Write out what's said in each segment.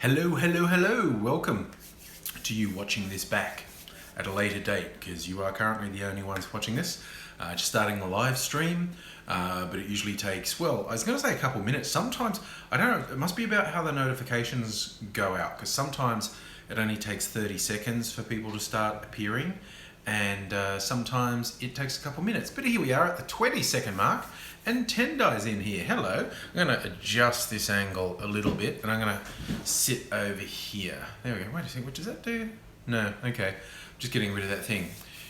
Hello, hello, hello. Welcome to you watching this back at a later date, because you are currently the only ones watching this. Just starting the live stream, but it usually takes, well, I was going to say a couple minutes. Sometimes, I don't know, it must be about how the notifications go out, because sometimes it only takes 30 seconds for people to start appearing, and sometimes it takes a couple minutes. But here we are at the 20-second mark, and Tendai's in here. Hello. I'm going to adjust this angle a little bit, and I'm going to sit over here. There we go. Wait a second, what does that do? No, okay. Just getting rid of that thing.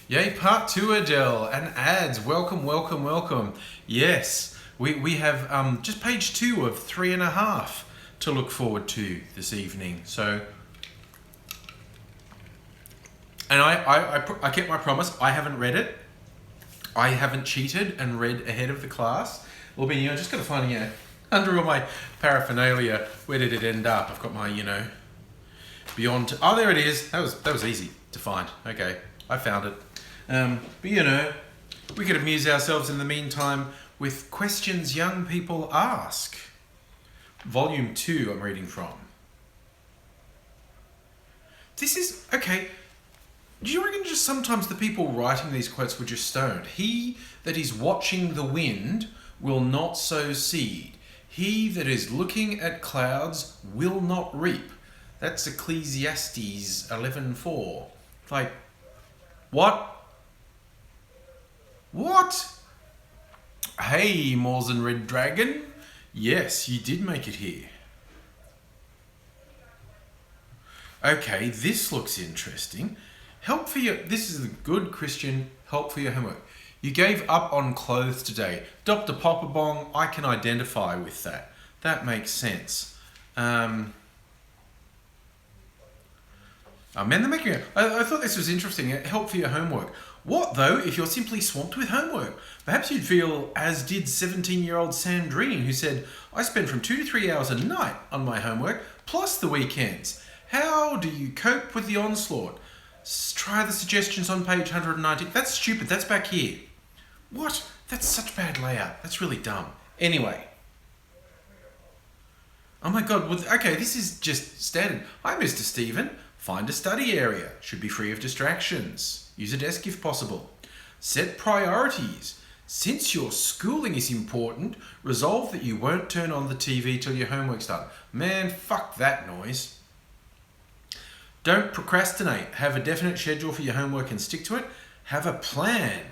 Yay, part 2, Adele, and ads. Welcome, welcome, welcome. Yes, we have just page 2 of 3.5 to look forward to this evening. So, and I kept my promise. I haven't read it. I haven't cheated and read ahead of the class. Well, but, just got to find, under all my paraphernalia, where did it end up? I've got my, beyond. Oh, there it is. That was easy to find. Okay, I found it. But we could amuse ourselves in the meantime with questions young people ask. Volume 2, I'm reading from. This is okay. Do you reckon just sometimes the people writing these quotes were just stoned? He that is watching the wind will not sow seed. He that is looking at clouds will not reap. That's Ecclesiastes 11:4. Like, what? What? Hey, Moors and Red Dragon. Yes, you did make it here. Okay, this looks interesting. Help for your, this is a good Christian help for your homework. You gave up on clothes today. Dr. Popperbong, I can identify with that. That makes sense. Man, they're making it. I thought this was interesting. Help for your homework. What, though, if you're simply swamped with homework? Perhaps you'd feel as did 17-year-old Sandrine, who said, I spend from 2 to 3 hours a night on my homework, plus the weekends. How do you cope with the onslaught? Try the suggestions on page 190. That's stupid. That's back here. What? That's such bad layout. That's really dumb. Anyway. Oh my God. Well, okay, this is just standard. Hi, Mr. Stephen. Find a study area. Should be free of distractions. Use a desk if possible. Set priorities. Since your schooling is important, resolve that you won't turn on the TV till your homework's done. Man, fuck that noise. Don't procrastinate. Have a definite schedule for your homework and stick to it. Have a plan.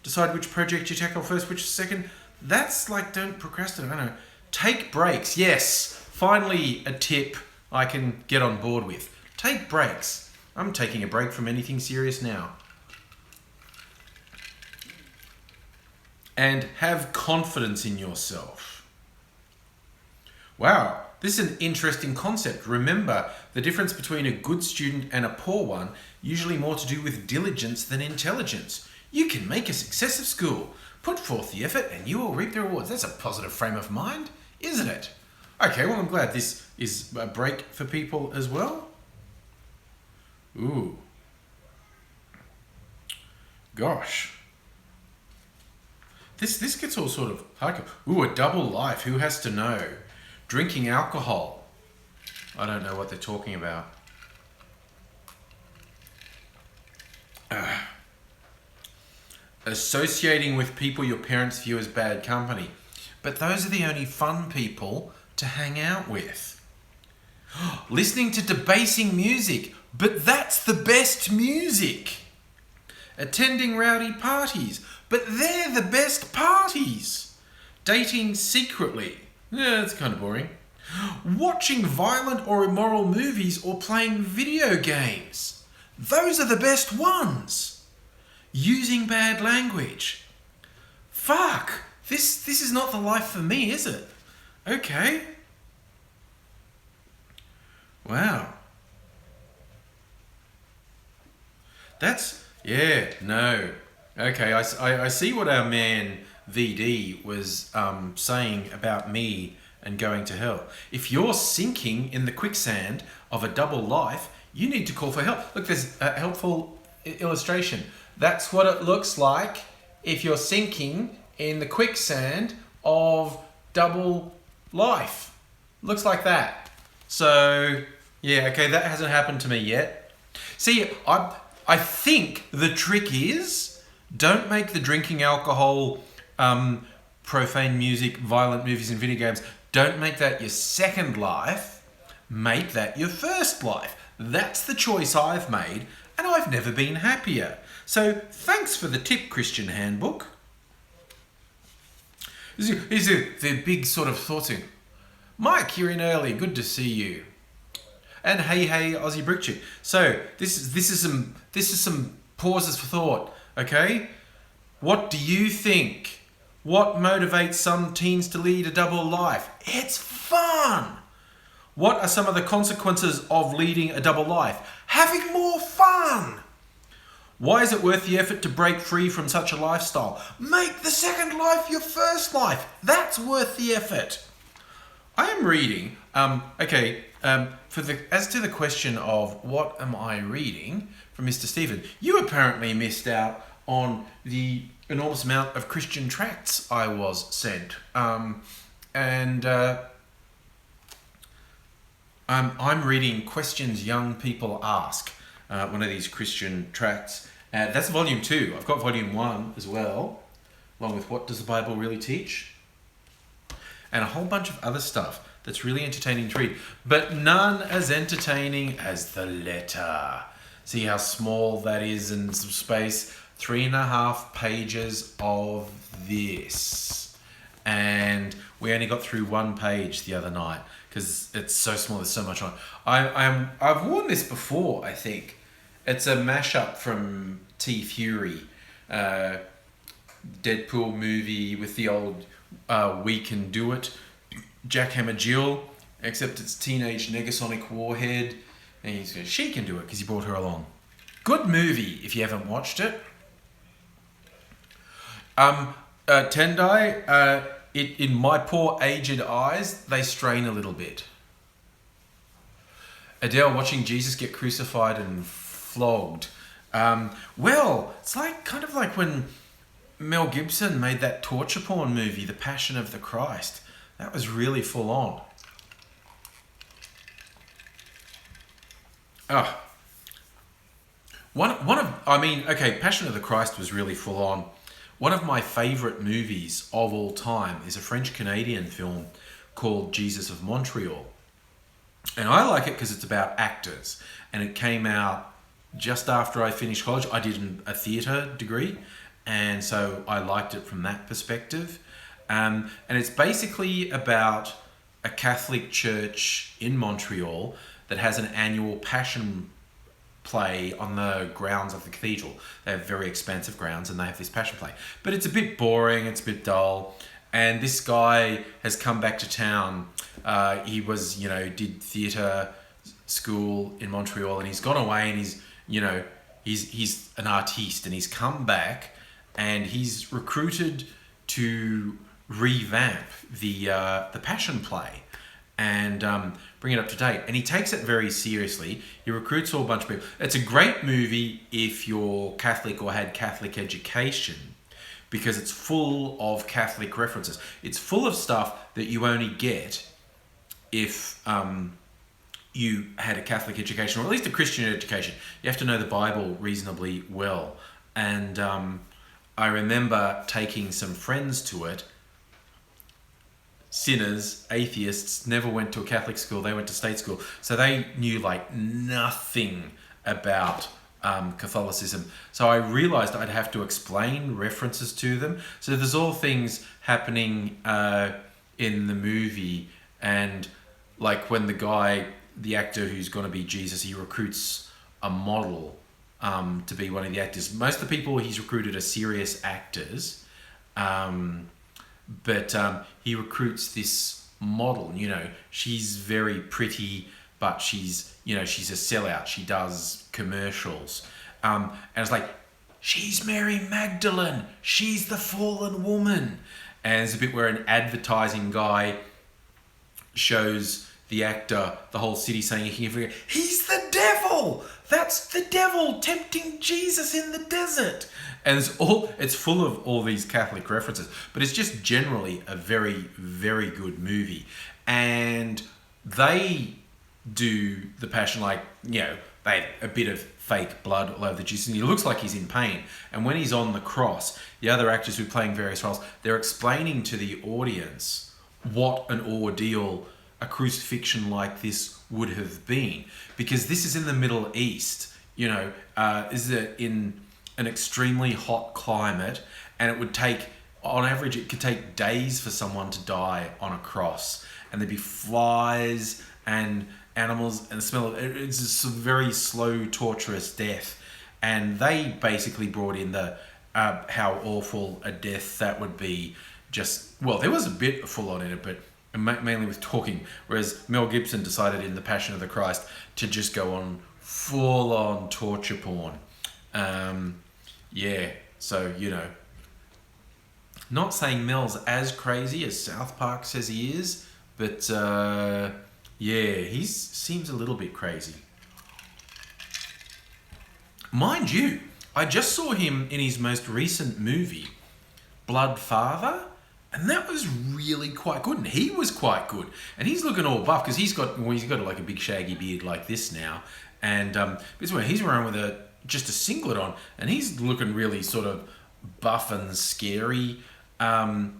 Decide which project you tackle first, which second. That's like, don't procrastinate. I don't know. Take breaks. Yes. Finally, a tip I can get on board with. Take breaks. I'm taking a break from anything serious now. And have confidence in yourself. Wow. This is an interesting concept. Remember, the difference between a good student and a poor one, usually more to do with diligence than intelligence. You can make a success of school. Put forth the effort and you will reap the rewards. That's a positive frame of mind, isn't it? Okay, well, I'm glad this is a break for people as well. Ooh. Gosh. This gets all sort of hardcore. Ooh, a double life. Who has to know? Drinking alcohol. I don't know what they're talking about. Associating with people your parents view as bad company. But those are the only fun people to hang out with. Listening to debasing music. But that's the best music. Attending rowdy parties. But they're the best parties. Dating secretly. Yeah, that's kind of boring. Watching violent or immoral movies or playing video games. Those are the best ones. Using bad language. Fuck. This is not the life for me, is it? Okay. Wow. No. Okay, I see what our man VD was saying about me and going to hell. If you're sinking in the quicksand of a double life, you need to call for help. Look, there's a helpful illustration. That's what it looks like if you're sinking in the quicksand of double life. Looks like that. So Yeah, okay, that hasn't happened to me yet. See, I think the trick is don't make the drinking alcohol, profane music, violent movies and video games, don't make that your second life. Make that your first life. That's the choice I've made, and I've never been happier. So thanks for the tip, Christian Handbook. Here's the big sort of thoughts in. Mike, you're in early. Good to see you. And hey, Aussie Brick Chick. So this is some pauses for thought. Okay, what do you think? What motivates some teens to lead a double life? It's fun. What are some of the consequences of leading a double life? Having more fun. Why is it worth the effort to break free from such a lifestyle? Make the second life your first life. That's worth the effort. I am reading, as to the question of what am I reading from Mr. Stephen, you apparently missed out on the enormous amount of Christian tracts I was sent. I'm reading Questions Young People Ask, one of these Christian tracts. That's volume 2. I've got volume 1 as well, along with What Does the Bible Really Teach? And a whole bunch of other stuff that's really entertaining to read, but none as entertaining as the letter. See how small that is in some space? 3.5 pages of this. And we only got through 1 page the other night because it's so small, there's so much on. I've worn this before, I think. It's a mashup from T. Fury, Deadpool movie with the old We Can Do It, Jackhammer Jill, except it's teenage Negasonic Warhead, and he says she can do it because he brought her along. Good movie if you haven't watched it. Tendai, in my poor aged eyes, they strain a little bit. Adele watching Jesus get crucified and flogged. Well, it's kind of like when Mel Gibson made that torture porn movie, The Passion of the Christ. That was really full on. Passion of the Christ was really full on. One of my favourite movies of all time is a French-Canadian film called Jesus of Montreal. And I like it because it's about actors. And it came out just after I finished college. I did a theatre degree. And so I liked it from that perspective. And it's basically about a Catholic church in Montreal that has an annual passion play on the grounds of the cathedral. They have very expansive grounds and they have this passion play. But it's a bit boring, it's a bit dull. And this guy has come back to town. He was, did theatre school in Montreal, and he's gone away, and he's an artiste, and he's come back and he's recruited to revamp the passion play and bring it up to date. And he takes it very seriously. He recruits a whole bunch of people. It's a great movie if you're Catholic or had Catholic education, because it's full of Catholic references. It's full of stuff that you only get if you had a Catholic education, or at least a Christian education. You have to know the Bible reasonably well. And I remember taking some friends to it. Sinners, atheists, never went to a Catholic school. They went to state school. So they knew nothing about Catholicism. So I realized I'd have to explain references to them. So there's all things happening in the movie. And when the actor who's going to be Jesus, he recruits a model to be one of the actors. Most of the people he's recruited are serious actors. But he recruits this model. She's very pretty, but she's a sellout. She does commercials. And it's she's Mary Magdalene. She's the fallen woman. And there's a bit where an advertising guy shows the actor the whole city saying, he's the devil! That's the devil tempting Jesus in the desert! And it's full of all these Catholic references, but it's just generally a very, very good movie. And they do the Passion like, you know, they have a bit of fake blood all over the juice, and he looks like he's in pain. And when he's on the cross, the other actors who are playing various roles, they're explaining to the audience what an ordeal a crucifixion like this would have been. Because this is in the Middle East, you know, is it in an extremely hot climate, and it would take, on average, it could take days for someone to die on a cross. And there'd be flies and animals and the smell of it. It's just a very slow, torturous death. And they basically brought in the how awful a death that would be. Just, well, there was a bit full on in it, but mainly with talking. Whereas Mel Gibson decided in The Passion of the Christ to just go on full on torture porn. Yeah, so, you know, not saying Mel's as crazy as South Park says he is, but yeah, he seems a little bit crazy. Mind you, I just saw him in his most recent movie, Blood Father, and that was really quite good, and he was quite good. And he's looking all buff, because he's got like a big shaggy beard like this now, and he's wearing with just a singlet on, and he's looking really sort of buff and scary. The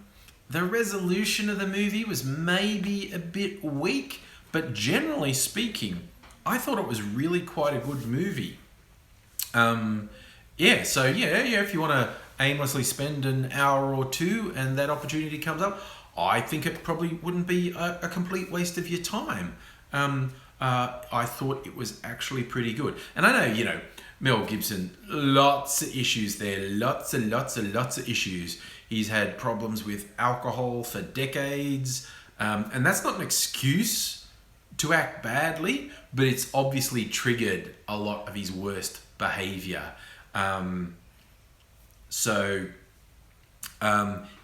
resolution of the movie was maybe a bit weak, but generally speaking, I thought it was really quite a good movie. Yeah, so yeah, if you want to aimlessly spend an hour or two and that opportunity comes up, I think it probably wouldn't be a complete waste of your time. I thought it was actually pretty good. And I know, you know, Mel Gibson, lots of issues there, lots of issues. He's had problems with alcohol for decades, and that's not an excuse to act badly, but it's obviously triggered a lot of his worst behaviour.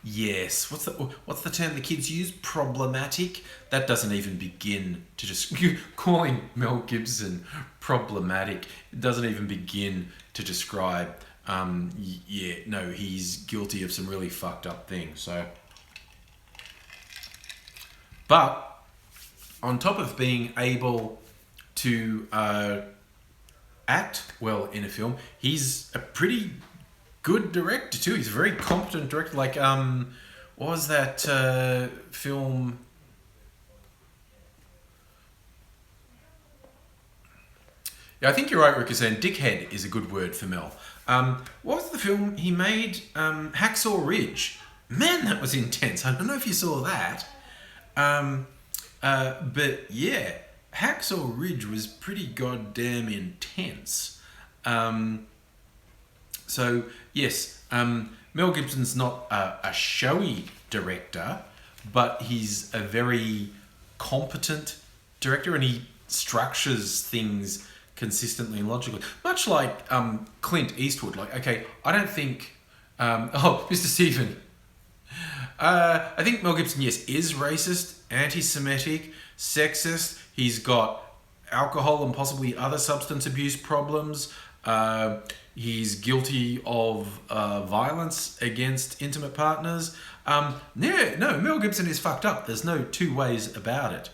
Yes, what's the term the kids use? Problematic? That doesn't even begin to just calling Mel Gibson problematic. It doesn't even begin to describe. Yeah, no, he's guilty of some really fucked up things. So, but on top of being able to act well in a film, he's a pretty good director too. He's a very competent director. Like, what was that film? Yeah, I think you're right, Rick, saying dickhead is a good word for Mel. What was the film he made? Hacksaw Ridge. Man, that was intense. I don't know if you saw that. But yeah, Hacksaw Ridge was pretty goddamn intense. So yes, Mel Gibson's not a showy director, but he's a very competent director, and he structures things consistently and logically. Much like Clint Eastwood. Like, okay, I don't think... Mr. Stephen. I think Mel Gibson, yes, is racist, anti-Semitic, sexist. He's got alcohol and possibly other substance abuse problems. He's guilty of violence against intimate partners. Yeah, no, Mel Gibson is fucked up. There's no two ways about it.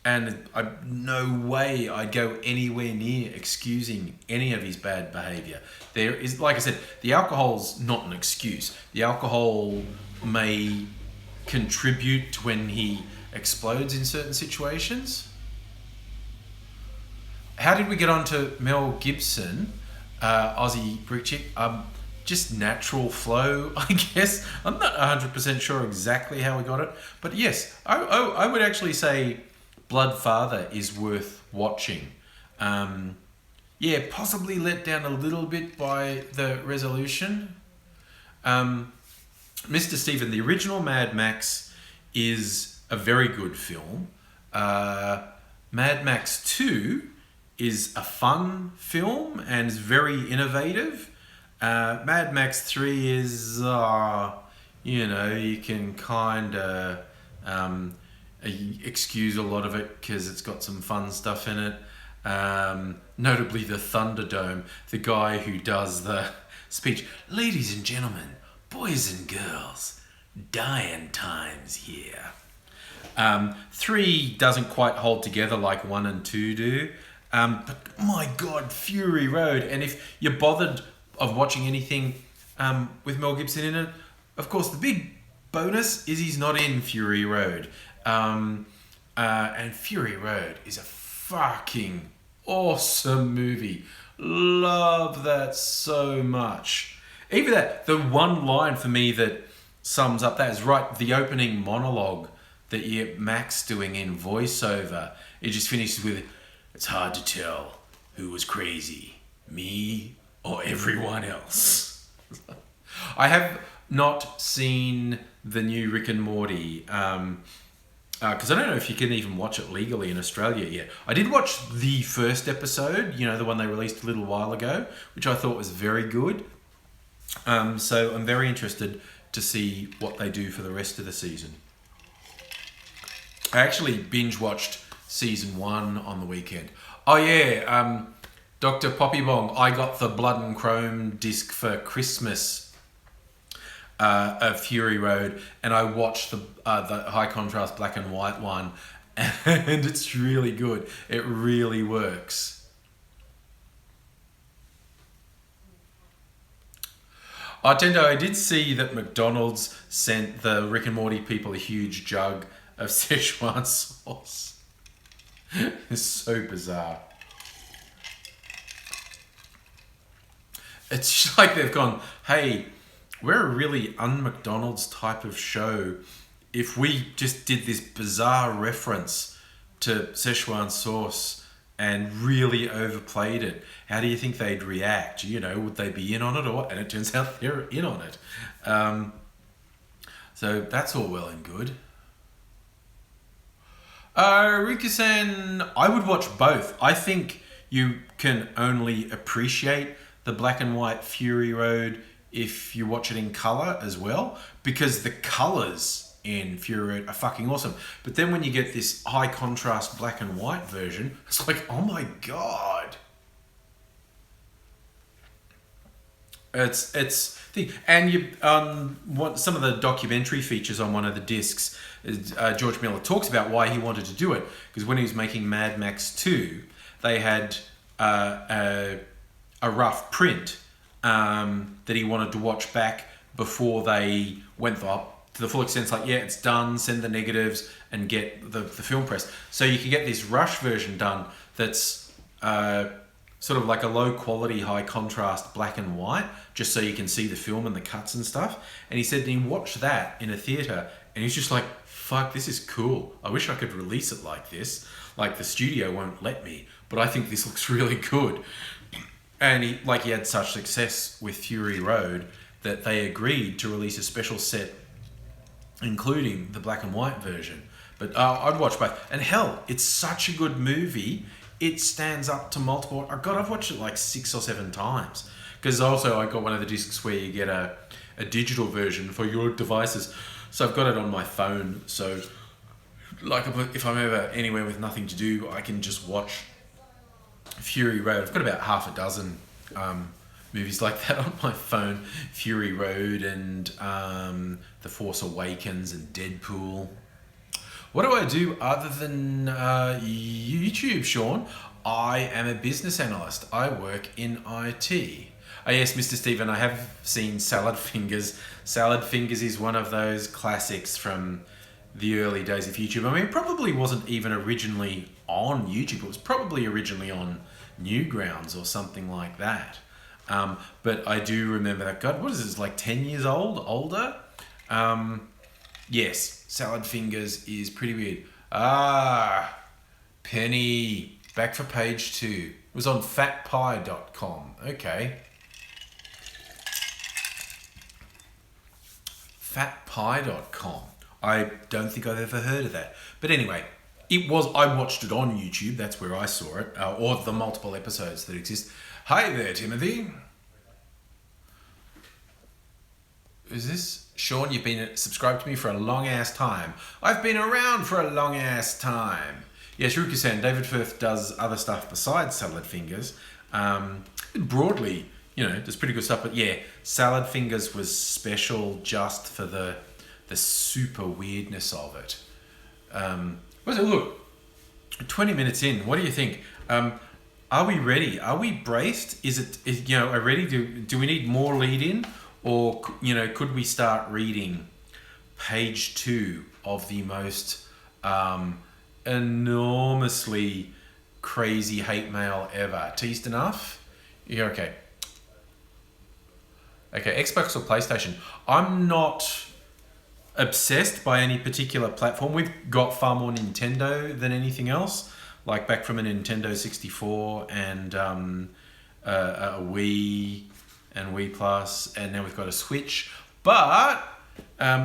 And no way I'd go anywhere near excusing any of his bad behaviour. There is, like I said, the alcohol's not an excuse. The alcohol may contribute to when he explodes in certain situations. How did we get on to Mel Gibson, Aussie brick chick? Just natural flow, I guess. I'm not 100% sure exactly how we got it. But yes, I would actually say Blood Father is worth watching. Yeah, possibly let down a little bit by the resolution. Mr. Stephen, the original Mad Max is a very good film. Mad Max 2 is a fun film and is very innovative. Mad Max 3 is, you can kind of excuse a lot of it because it's got some fun stuff in it. Notably the Thunderdome, the guy who does the speech. Ladies and gentlemen, boys and girls, dying times here. 3 doesn't quite hold together like 1 and 2 do. But my God, Fury Road. And if you're bothered of watching anything with Mel Gibson in it, of course, the big bonus is he's not in Fury Road. And Fury Road is a fucking awesome movie. Love that so much. Even that, the one line for me that sums up that is right, the opening monologue that you get Max doing in voiceover. It just finishes with, "It's hard to tell who was crazy, me or everyone else." I have not seen the new Rick and Morty, because I don't know if you can even watch it legally in Australia yet. I did watch the first episode, you know, the one they released a little while ago, which I thought was very good. So I'm very interested to see what they do for the rest of the season. I actually binge watched season 1 on the weekend. Oh yeah, Dr. Poppybong, I got the Blood and Chrome disc for Christmas of Fury Road, and I watched the high contrast black and white one, and it's really good. It really works. Tendo, I did see that McDonald's sent the Rick and Morty people a huge jug of Szechuan sauce. It's so bizarre. It's just like they've gone, hey, we're a really un-McDonald's type of show. If we just did this bizarre reference to Szechuan sauce and really overplayed it, how do you think they'd react? You know, would they be in on it or what? And it turns out they're in on it. So that's all well and good. Rika-san, I would watch both. I think you can only appreciate the black and white Fury Road if you watch it in colour as well, because the colours in Fury Road are fucking awesome. But then when you get this high contrast black and white version, it's like, oh my God. It's the, and you what some of the documentary features on one of the discs, George Miller talks about why he wanted to do it, because when he was making Mad Max 2, they had a rough print that he wanted to watch back before they went up to the full extent. It's like, yeah, it's done, send the negatives and get the film press. So you can get this rush version done that's sort of like a low quality, high contrast black and white, just so you can see the film and the cuts and stuff. And he said he watched that in a theatre and he's just like, fuck, this is cool. I wish I could release it like this. Like, the studio won't let me, but I think this looks really good. And he had such success with Fury Road that they agreed to release a special set including the black and white version. But I'd watch both. And hell, it's such a good movie. It stands up to multiple... Oh God, I've watched it like 6 or 7 times. Because also I got one of the discs where you get a digital version for your devices. So I've got it on my phone. So like if I'm ever anywhere with nothing to do, I can just watch Fury Road. I've got about half a dozen movies like that on my phone. Fury Road and The Force Awakens and Deadpool. What do I do other than YouTube, Sean? I am a business analyst. I work in IT. Oh yes, Mr. Stephen, I have seen Salad Fingers. Salad Fingers is one of those classics from the early days of YouTube. I mean, it probably wasn't even originally on YouTube. It was probably originally on Newgrounds or something like that. But I do remember that. God, what is this, like 10 years old? Older? Yes, Salad Fingers is pretty weird. Penny, back for page 2. It was on fatpie.com. Okay. Fatpie.com. I don't think I've ever heard of that. But anyway, I watched it on YouTube. That's where I saw it. Or the multiple episodes that exist. Hi there, Timothy. Is this... Sean, you've been subscribed to me for a long-ass time. I've been around for a long-ass time. Yes, Ruka-san, David Firth does other stuff besides Salad Fingers. Broadly, does pretty good stuff. But yeah, Salad Fingers was special just for the super weirdness of it. what's it? Look, 20 minutes in. What do you think? Are we ready? Are we braced? Are ready? Do we need more lead in, or could we start reading page 2 of the most enormously crazy hate mail ever? Teased enough? Yeah. Okay. Okay. Xbox or PlayStation? I'm not obsessed by any particular platform. We've got far more Nintendo than anything else. Like back from a Nintendo 64 and a Wii and Wii Plus, and now we've got a Switch. But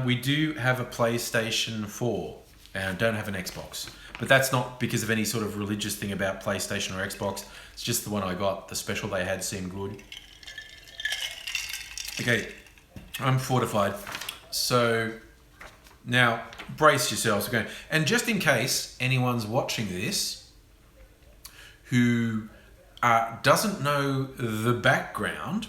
we do have a PlayStation 4 and don't have an Xbox. But that's not because of any sort of religious thing about PlayStation or Xbox. It's just the one I got. The special they had seemed good. Okay, I'm fortified. So now brace yourselves. Okay, and just in case anyone's watching this who doesn't know the background,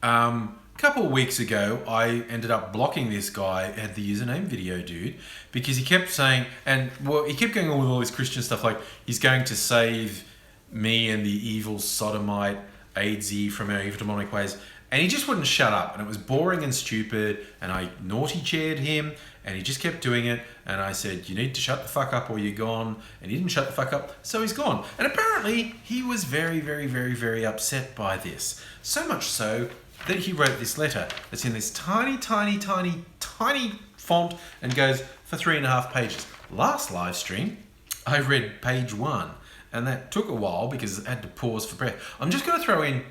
a couple of weeks ago, I ended up blocking this guy at the username Video Dude because he kept saying, he kept going on with all this Christian stuff like he's going to save me and the evil sodomite AIDSy from our evil demonic ways. And he just wouldn't shut up, and it was boring and stupid, and I naughty chaired him, and he just kept doing it, and I said, you need to shut the fuck up or you're gone, and he didn't shut the fuck up, so he's gone. And apparently, he was very, very, very, very upset by this. So much so that he wrote this letter that's in this tiny, tiny, tiny, tiny font and goes for 3.5 pages. Last live stream, I read page 1, and that took a while because I had to pause for breath. I'm just going to throw in...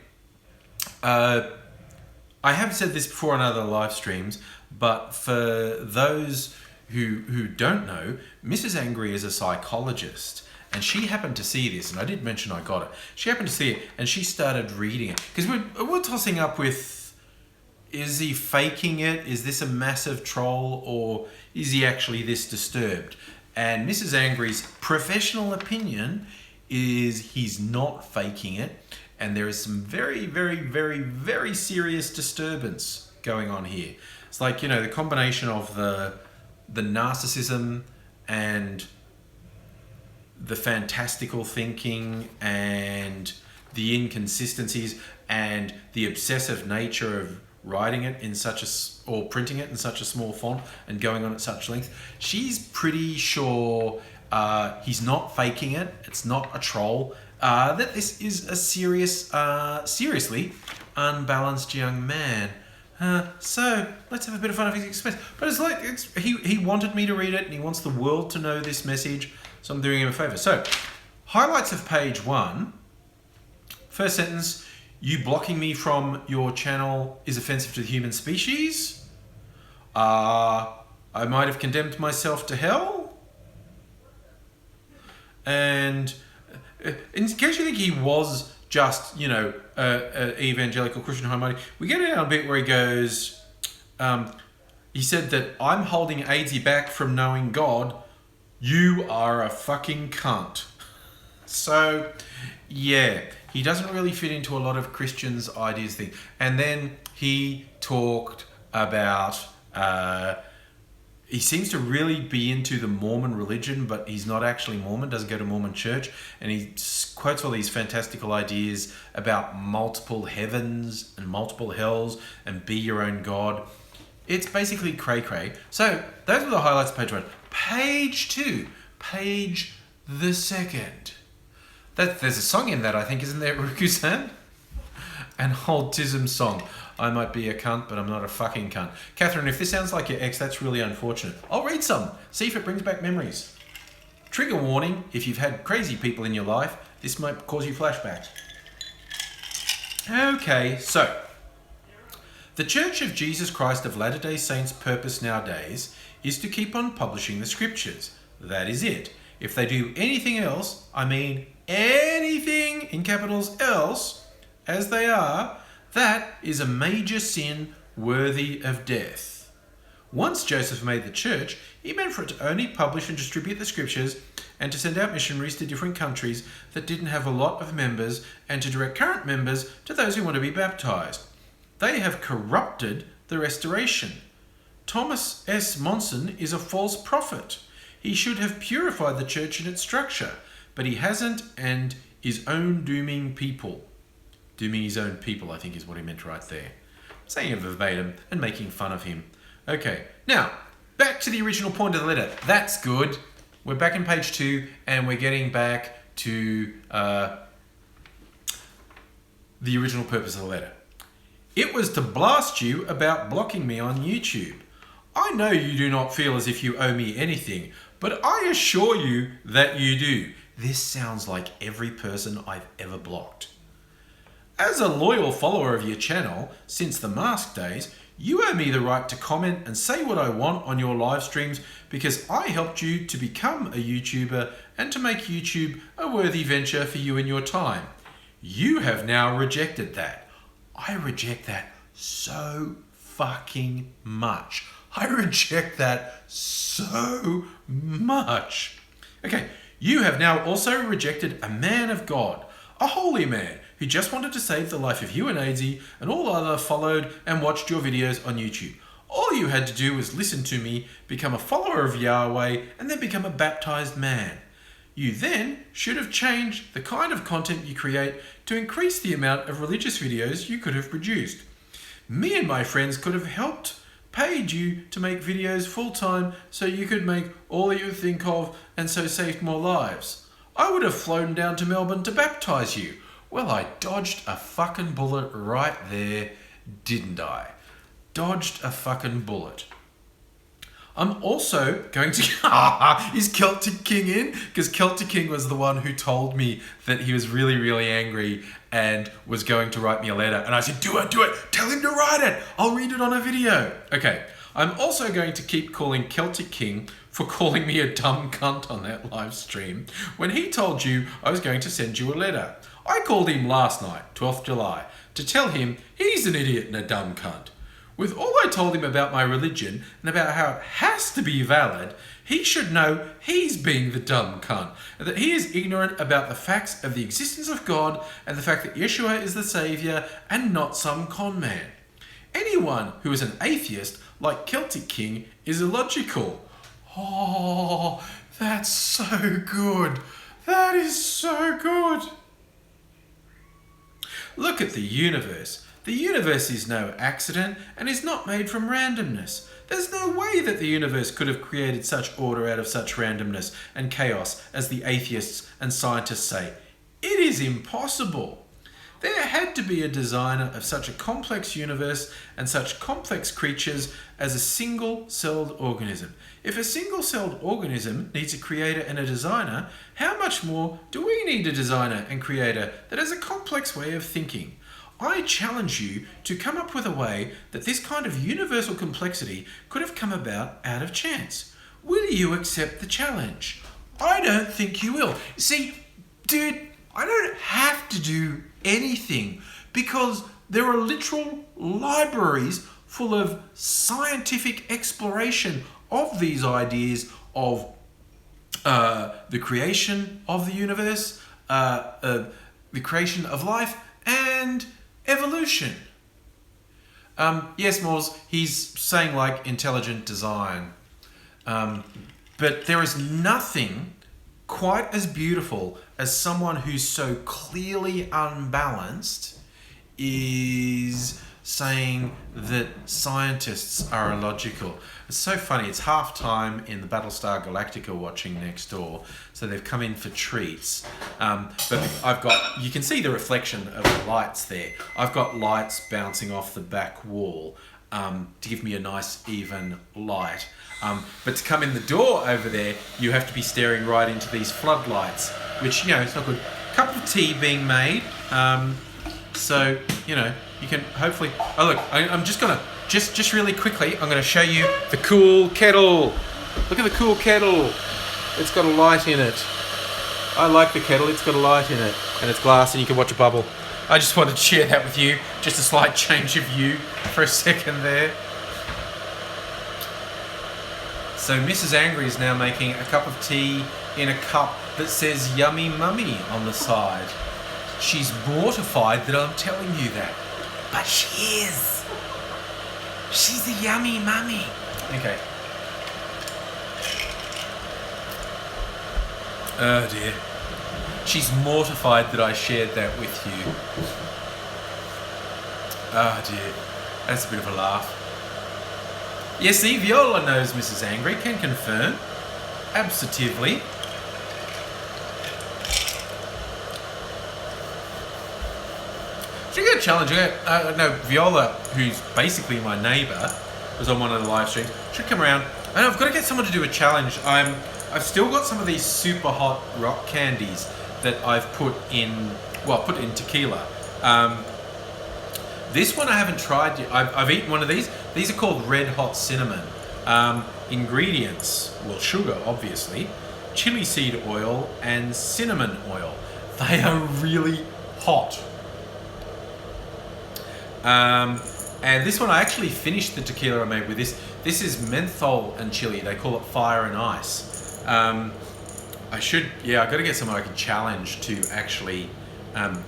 I have said this before on other live streams, but for those who don't know, Mrs. Angry is a psychologist, and she happened to see this, and I did mention I got it. She happened to see it, and she started reading it. Because we're tossing up with, is he faking it? Is this a massive troll, or is he actually this disturbed? And Mrs. Angry's professional opinion is he's not faking it. And there is some very, very, very, very serious disturbance going on here. It's like, the combination of the narcissism and the fantastical thinking and the inconsistencies and the obsessive nature of writing it in or printing it in such a small font and going on at such length. She's pretty sure he's not faking it. It's not a troll. That this is a seriously unbalanced young man. So let's have a bit of fun at his expense. But it's like he wanted me to read it, and he wants the world to know this message. So I'm doing him a favor. So highlights of page 1. First sentence: you blocking me from your channel is offensive to the human species. I might have condemned myself to hell. And in case you think he was just, an evangelical Christian high-mighty, we get down a bit where he goes, he said that I'm holding AIDSy back from knowing God. You are a fucking cunt. So, yeah, he doesn't really fit into a lot of Christians' ideas thing. And then he talked about... he seems to really be into the Mormon religion, but he's not actually Mormon, doesn't go to Mormon church. And he quotes all these fantastical ideas about multiple heavens and multiple hells and be your own God. It's basically cray-cray. So those were the highlights of page 1. Page 2, page the second. There's a song in that, I think, isn't there, Ruku-san? An autism song. I might be a cunt, but I'm not a fucking cunt. Catherine, if this sounds like your ex, that's really unfortunate. I'll read some. See if it brings back memories. Trigger warning, if you've had crazy people in your life, this might cause you flashbacks. Okay, so. The Church of Jesus Christ of Latter-day Saints' purpose nowadays is to keep on publishing the scriptures. That is it. If they do anything else, I mean anything in capitals else, as they are, that is a major sin worthy of death. Once Joseph made the church, he meant for it to only publish and distribute the scriptures and to send out missionaries to different countries that didn't have a lot of members and to direct current members to those who want to be baptized. They have corrupted the restoration. Thomas S. Monson is a false prophet. He should have purified the church and its structure, but he hasn't and is dooming people. Dooming his own people, I think is what he meant right there. Saying it verbatim and making fun of him. Okay, now, back to the original point of the letter. That's good. We're back in page 2 and we're getting back to the original purpose of the letter. It was to blast you about blocking me on YouTube. I know you do not feel as if you owe me anything, but I assure you that you do. This sounds like every person I've ever blocked. As a loyal follower of your channel since the mask days, you owe me the right to comment and say what I want on your live streams because I helped you to become a YouTuber and to make YouTube a worthy venture for you in your time. You have now rejected that. I reject that so fucking much. I reject that so much. Okay, you have now also rejected a man of God, a holy man who just wanted to save the life of you and Aidsy and all other followed and watched your videos on YouTube. All you had to do was listen to me, become a follower of Yahweh, and then become a baptized man. You then should have changed the kind of content you create to increase the amount of religious videos you could have produced. Me and my friends could have helped paid you to make videos full-time so you could make all you think of and so saved more lives. I would have flown down to Melbourne to baptize you. Well, I dodged a fucking bullet right there, didn't I? Dodged a fucking bullet. I'm also going to... Is Celtic King in? Because Celtic King was the one who told me that he was really, really angry and was going to write me a letter. And I said, do it. Tell him to write it. I'll read it on a video. Okay. I'm also going to keep calling Celtic King for calling me a dumb cunt on that live stream when he told you I was going to send you a letter. I called him last night, 12th July, to tell him he's an idiot and a dumb cunt. With all I told him about my religion and about how it has to be valid, he should know he's being the dumb cunt and that he is ignorant about the facts of the existence of God and the fact that Yeshua is the saviour and not some con man. Anyone who is an atheist like Celtic King is illogical. Oh, that's so good. That is so good. Look at the universe. The universe is no accident and is not made from randomness. There's no way that the universe could have created such order out of such randomness and chaos as the atheists and scientists say. It is impossible. There had to be a designer of such a complex universe and such complex creatures as a single-celled organism. If a single-celled organism needs a creator and a designer, how much more do we need a designer and creator that has a complex way of thinking? I challenge you to come up with a way that this kind of universal complexity could have come about out of chance. Will you accept the challenge? I don't think you will. See, dude, I don't have to do anything because there are literal libraries full of scientific exploration of these ideas of the creation of the universe, the creation of life, and evolution. Yes, Moz, he's saying like intelligent design. But there is nothing quite as beautiful as someone who's so clearly unbalanced is saying that scientists are illogical. It's so funny. It's half time in the Battlestar Galactica watching next door, so they've come in for treats. But I've got, you can see the reflection of the lights there. I've got lights bouncing off the back wall to give me a nice even light. But to come in the door over there, you have to be staring right into these floodlights, which, you know, it's not good. Cup of tea being made. So, you know, you can hopefully... Oh, look, I'm just going to... Just really quickly, I'm going to show you the cool kettle. Look at the cool kettle. It's got a light in it. I like the kettle. It's got a light in it. And it's glass and you can watch a bubble. I just wanted to share that with you. Just a slight change of view for a second there. So Mrs. Angry is now making a cup of tea in a cup that says Yummy Mummy on the side. She's mortified that I'm telling you that. But she is. She's a yummy mummy. Okay. Oh dear. She's mortified that I shared that with you. Oh dear. That's a bit of a laugh. Yes, see, Viola knows Mrs. Angry, can confirm. Absolutely. Should we get a challenge? No, Viola, who's basically my neighbour, was on one of the live streams. Should come around. And I've got to get someone to do a challenge. I've still got some of these super hot rock candies that I've put in tequila. This one I haven't tried yet. I've eaten one of these. These are called Red Hot Cinnamon. Ingredients, well, sugar, obviously, chili seed oil, and cinnamon oil. They are really hot. And this one, I actually finished the tequila I made with this. This is menthol and chili. They call it fire and ice. I've got to get someone I can challenge to actually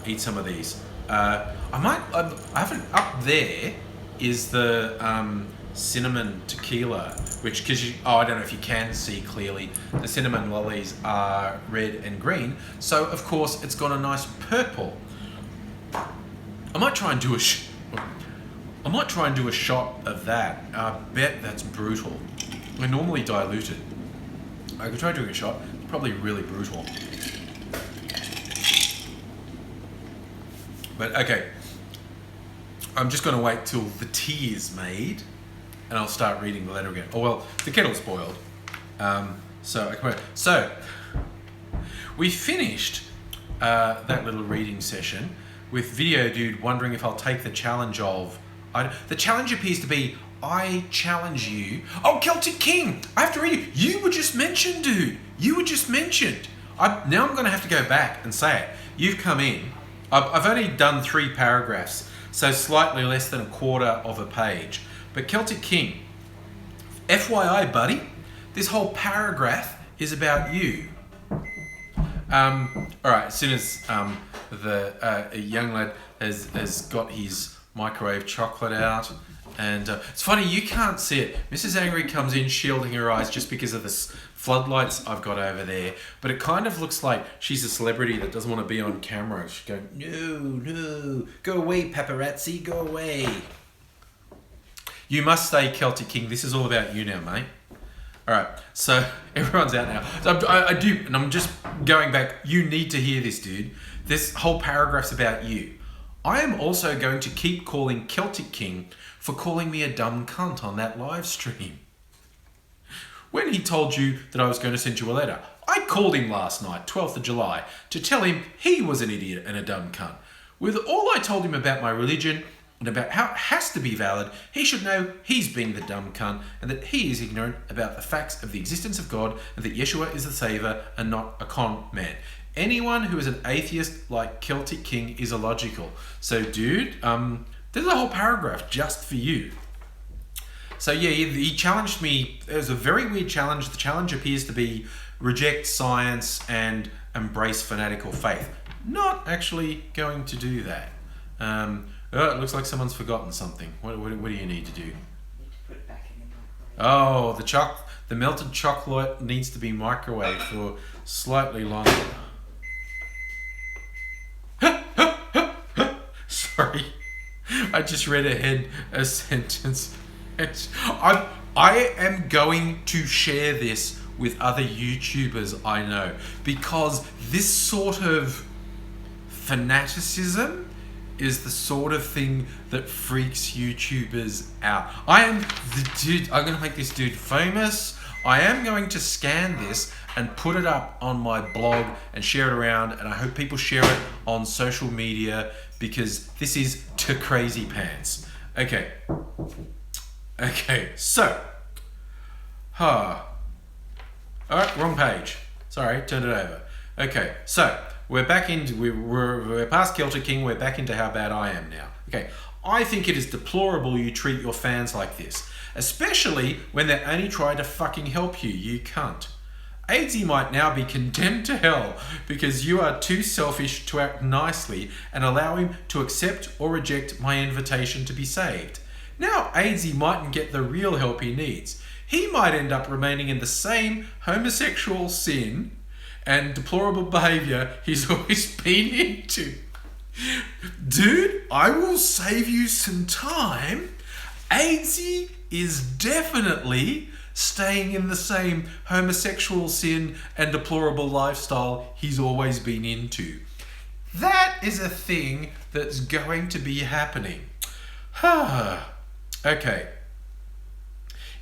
eat some of these. I haven't, up there is the cinnamon tequila, which, I don't know if you can see clearly, the cinnamon lollies are red and green. So of course it's got a nice purple. I might try and do a shot of that. I bet that's brutal. I normally dilute it. I could try doing a shot. It's probably really brutal. But okay, I'm just going to wait till the tea is made, and I'll start reading the letter again. Oh well, the kettle's boiled. So we finished that little reading session with Video Dude wondering if I'll take the challenge of. The challenge appears to be, I challenge you. Oh, Celtic King! I have to read you. You were just mentioned, dude. You were just mentioned. Now I'm going to have to go back and say it. You've come in. I've only done 3 paragraphs, so slightly less than a quarter of a page. But Celtic King, FYI, buddy, this whole paragraph is about you. All right, as soon as the young lad has got his microwave chocolate out, and it's funny, you can't see it. Mrs. Angry comes in shielding her eyes just because of the floodlights I've got over there, but it kind of looks like she's a celebrity that doesn't want to be on camera. She's going, no, go away, paparazzi, go away. You must stay, Celtic King. This is all about you now, mate. All right, so everyone's out now. So I do, and I'm just going back. You need to hear this, dude. This whole paragraph's about you. I am also going to keep calling Celtic King for calling me a dumb cunt on that live stream. When he told you that I was going to send you a letter, I called him last night, 12th of July, to tell him he was an idiot and a dumb cunt. With all I told him about my religion and about how it has to be valid, he should know he's being the dumb cunt and that he is ignorant about the facts of the existence of God and that Yeshua is the savior and not a con man. Anyone who is an atheist like Celtic King is illogical. So, dude, there's a whole paragraph just for you. So, yeah, he challenged me. It was a very weird challenge. The challenge appears to be reject science and embrace fanatical faith. Not actually going to do that. It looks like someone's forgotten something. What do you need to do? Put it back in the microwave. Oh, the melted chocolate needs to be microwaved for slightly longer. Sorry, I just read ahead a sentence. I am going to share this with other YouTubers I know, because this sort of fanaticism is the sort of thing that freaks YouTubers out. I'm going to make this dude famous. I am going to scan this and put it up on my blog and share it around, and I hope people share it on social media, because this is to crazy pants. Okay, so, alright, wrong page. Sorry, turned it over. Okay, so, we're back into, we're past Celtic King, we're back into how bad I am now. Okay, I think it is deplorable you treat your fans like this, especially when they only try to fucking help you, you cunt. AngryAussie might now be condemned to hell because you are too selfish to act nicely and allow him to accept or reject my invitation to be saved. Now AngryAussie mightn't get the real help he needs. He might end up remaining in the same homosexual sin and deplorable behaviour he's always been into. Dude, I will save you some time. AngryAussie is definitely staying in the same homosexual sin and deplorable lifestyle he's always been into. That is a thing that's going to be happening. Okay.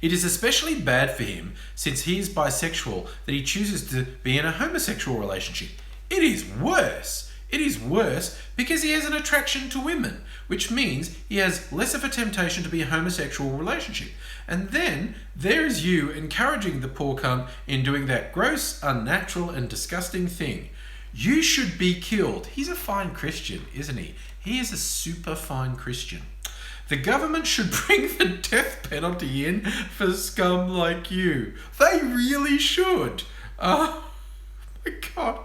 It is especially bad for him, since he is bisexual, that he chooses to be in a homosexual relationship. It is worse. It is worse because he has an attraction to women, which means he has less of a temptation to be a homosexual relationship. And then there is you encouraging the poor cunt in doing that gross, unnatural and disgusting thing. You should be killed. He's a fine Christian, isn't he? He is a super fine Christian. The government should bring the death penalty in for scum like you. They really should. Oh my God.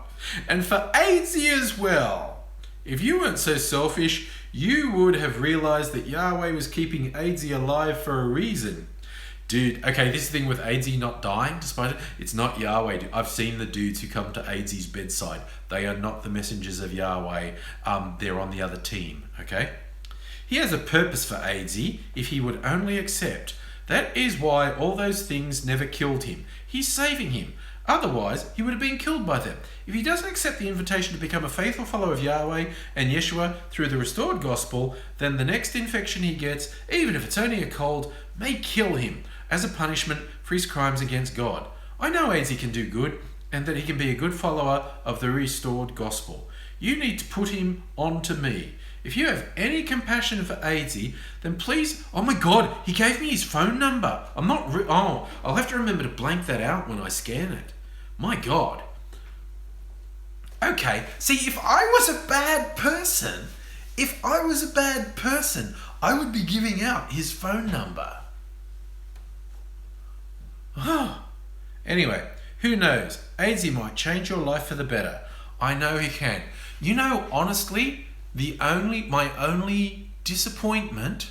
And for AngryAussie as well. If you weren't so selfish, you would have realized that Yahweh was keeping AngryAussie alive for a reason. Dude, okay, this thing with AngryAussie not dying, despite it, it's not Yahweh. I've seen the dudes who come to AngryAussie's bedside. They are not the messengers of Yahweh. They're on the other team, okay? He has a purpose for AngryAussie if he would only accept. That is why all those things never killed him. He's saving him. Otherwise, he would have been killed by them. If he doesn't accept the invitation to become a faithful follower of Yahweh and Yeshua through the restored gospel, then the next infection he gets, even if it's only a cold, may kill him as a punishment for his crimes against God. I know AngryAussie can do good and that he can be a good follower of the restored gospel. You need to put him on to me. If you have any compassion for AngryAussie, then please... Oh my God, he gave me his phone number. I'll have to remember to blank that out when I scan it. My God. Okay, see, if I was a bad person, I would be giving out his phone number. Anyway, who knows? AngryAussie might change your life for the better. I know he can. You know, honestly, my only disappointment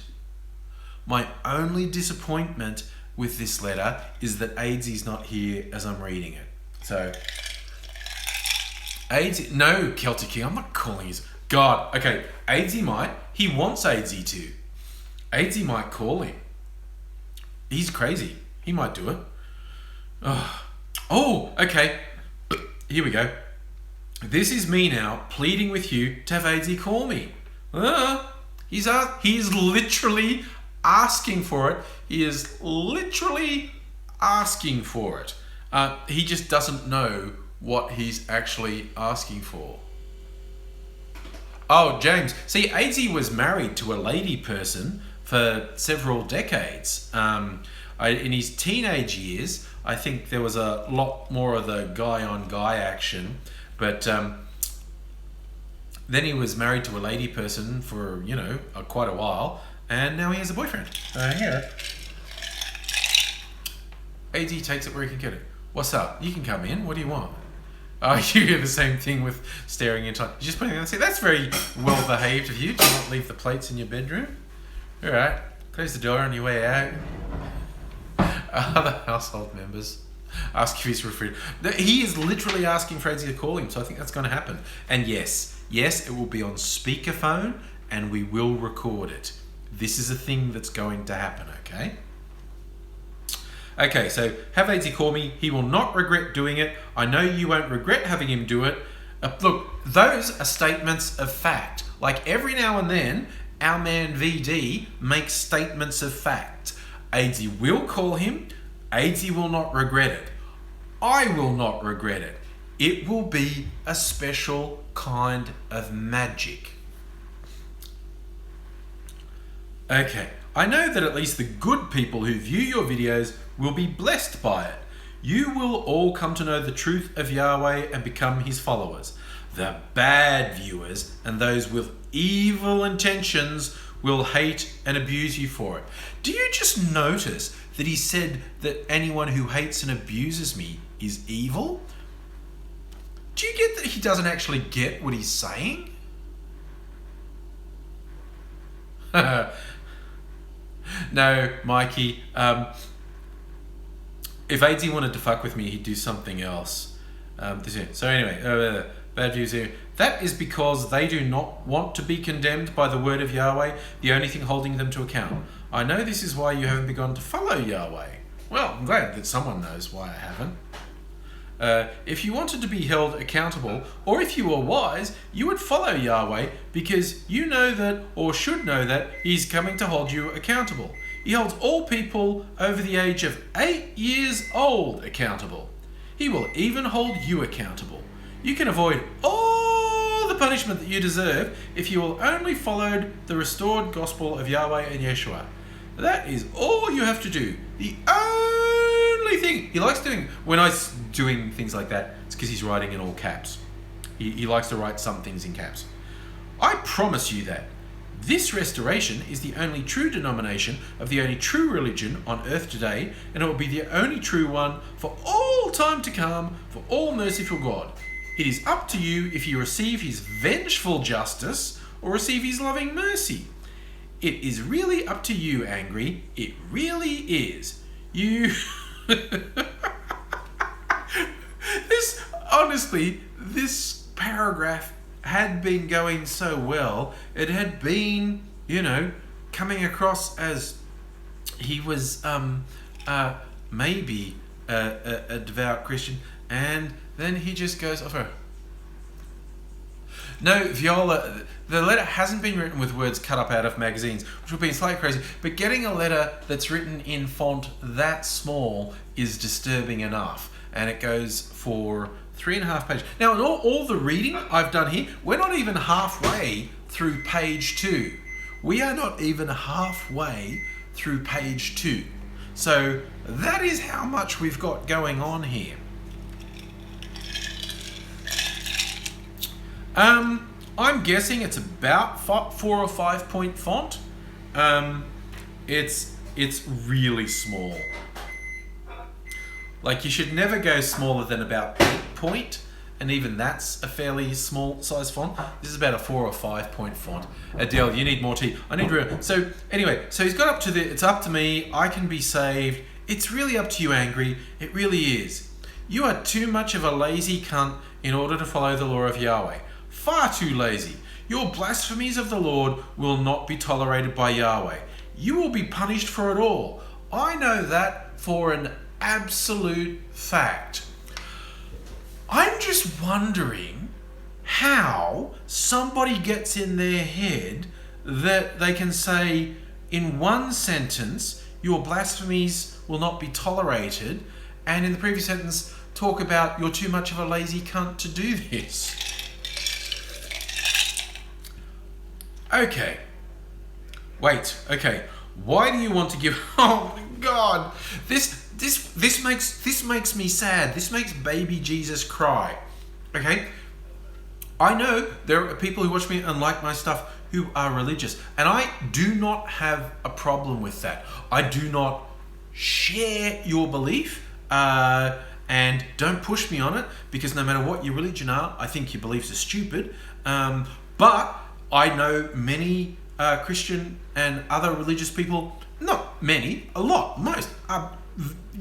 with this letter is that AngryAussie's not here as I'm reading it. So, AngryAussie, no, Celtic King, I'm not calling his... God, okay, AngryAussie might. He wants AngryAussie to. AngryAussie might call him. He's crazy. He might do it. Oh, okay. Here we go. This is me now pleading with you to have AngryAussie call me. He is literally asking for it. He is literally asking for it. He just doesn't know what he's actually asking for. Oh, James. See, AngryAussie was married to a lady person for several decades. In his teenage years, I think there was a lot more of the guy-on-guy action. But then he was married to a lady person for, quite a while. And now he has a boyfriend. Here. AngryAussie takes it where he can get it. What's up? You can come in. What do you want? Oh, you do the same thing with staring into... You're just putting it on and say, that's very well behaved of you. Do not leave the plates in your bedroom. All right. Close the door on your way out. Other household members ask if he's refrigerated. He is literally asking for AngryAussie to call him, so I think that's going to happen. And yes, it will be on speakerphone, and we will record it. This is a thing that's going to happen, okay? Okay, so have AngryAussie call me. He will not regret doing it. I know you won't regret having him do it. Look, those are statements of fact. Like every now and then, our man VD makes statements of fact. AngryAussie will call him. AngryAussie will not regret it. I will not regret it. It will be a special kind of magic. Okay, I know that at least the good people who view your videos will be blessed by it. You will all come to know the truth of Yahweh and become his followers. The bad viewers and those with evil intentions will hate and abuse you for it. Do you just notice that he said that anyone who hates and abuses me is evil? Do you get that he doesn't actually get what he's saying? No, Mikey. If AngryAussie wanted to fuck with me, he'd do something else. So anyway, bad views here. That is because they do not want to be condemned by the word of Yahweh, the only thing holding them to account. I know this is why you haven't begun to follow Yahweh. Well, I'm glad that someone knows why I haven't. If you wanted to be held accountable, or if you were wise, you would follow Yahweh because you know that, or should know that, He's coming to hold you accountable. He holds all people over the age of 8 years old accountable. He will even hold you accountable. You can avoid all the punishment that you deserve if you will only follow the restored gospel of Yahweh and Yeshua. That is all you have to do. The only thing he likes doing, when I'm doing things like that, it's because he's writing in all caps. He likes to write some things in caps. I promise you that this restoration is the only true denomination of the only true religion on earth today, and it will be the only true one for all time to come, for all merciful God. It is up to you if you receive His vengeful justice or receive His loving mercy. It is really up to you, Angry. It really is. You... This paragraph had been going so well. It had been, coming across as he was maybe a devout Christian, and then he just goes off her. No, Viola, the letter hasn't been written with words cut up out of magazines, which would be slightly crazy, but getting a letter that's written in font that small is disturbing enough, and it goes for 3.5 pages. Now, in all the reading I've done here, we're not even halfway through page 2. We are not even halfway through page 2. So that is how much we've got going on here. I'm guessing it's about 4 or 5 point font. It's really small. Like, you should never go smaller than about 8 point, and even that's a fairly small size font. This is about a 4 or 5 point font. Adele, you need more tea. I need room. So anyway, so he's got up to it's up to me. I can be saved. It's really up to you, Angry. It really is. You are too much of a lazy cunt in order to follow the law of Yahweh. Far too lazy. Your blasphemies of the Lord will not be tolerated by Yahweh. You will be punished for it all. I know that for an absolute fact. I'm just wondering how somebody gets in their head that they can say in one sentence, your blasphemies will not be tolerated, and in the previous sentence talk about you're too much of a lazy cunt to do this. Okay. Wait. Okay. Why do you want to give? Oh my God! This makes me sad. This makes baby Jesus cry. Okay. I know there are people who watch me and like my stuff who are religious, and I do not have a problem with that. I do not share your belief, and don't push me on it, because no matter what your religion are, I think your beliefs are stupid. But I know many Christian and other religious people, not many, a lot, most, are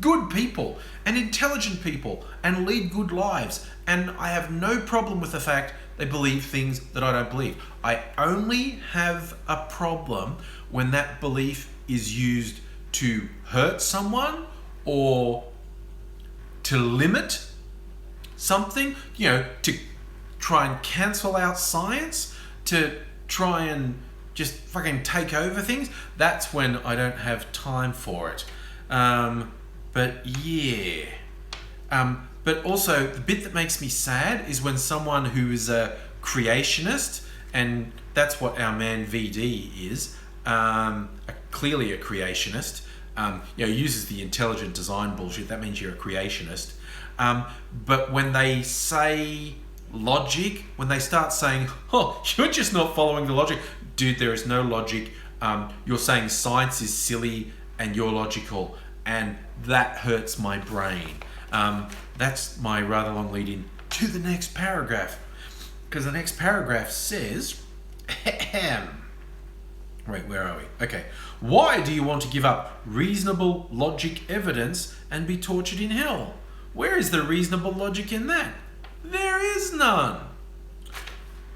good people and intelligent people and lead good lives. And I have no problem with the fact they believe things that I don't believe. I only have a problem when that belief is used to hurt someone or to limit something, to try and cancel out science, to try and just fucking take over things. That's when I don't have time for it. But yeah. But also, the bit that makes me sad is when someone who is a creationist, and that's what our man VD is, clearly a creationist, uses the intelligent design bullshit. That means you're a creationist. But when they say logic, when they start saying, oh, you're just not following the logic. Dude, there is no logic. You're saying science is silly and you're logical, and that hurts my brain. That's my rather long lead in to the next paragraph, because the next paragraph says, wait, where are we? Okay. Why do you want to give up reasonable logic evidence and be tortured in hell? Where is the reasonable logic in that? There is none.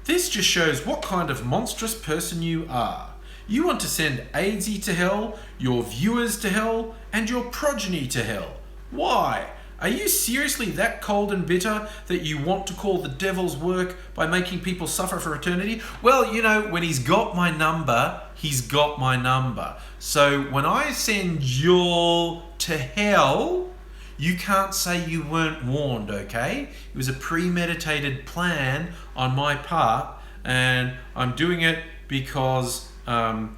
This just shows what kind of monstrous person you are. You want to send AngryAussie to hell, your viewers to hell, and your progeny to hell. Why? Are you seriously that cold and bitter that you want to call the devil's work by making people suffer for eternity? Well, you know, when he's got my number, he's got my number. So when I send y'all to hell, you can't say you weren't warned, okay? It was a premeditated plan on my part, and I'm doing it because I'm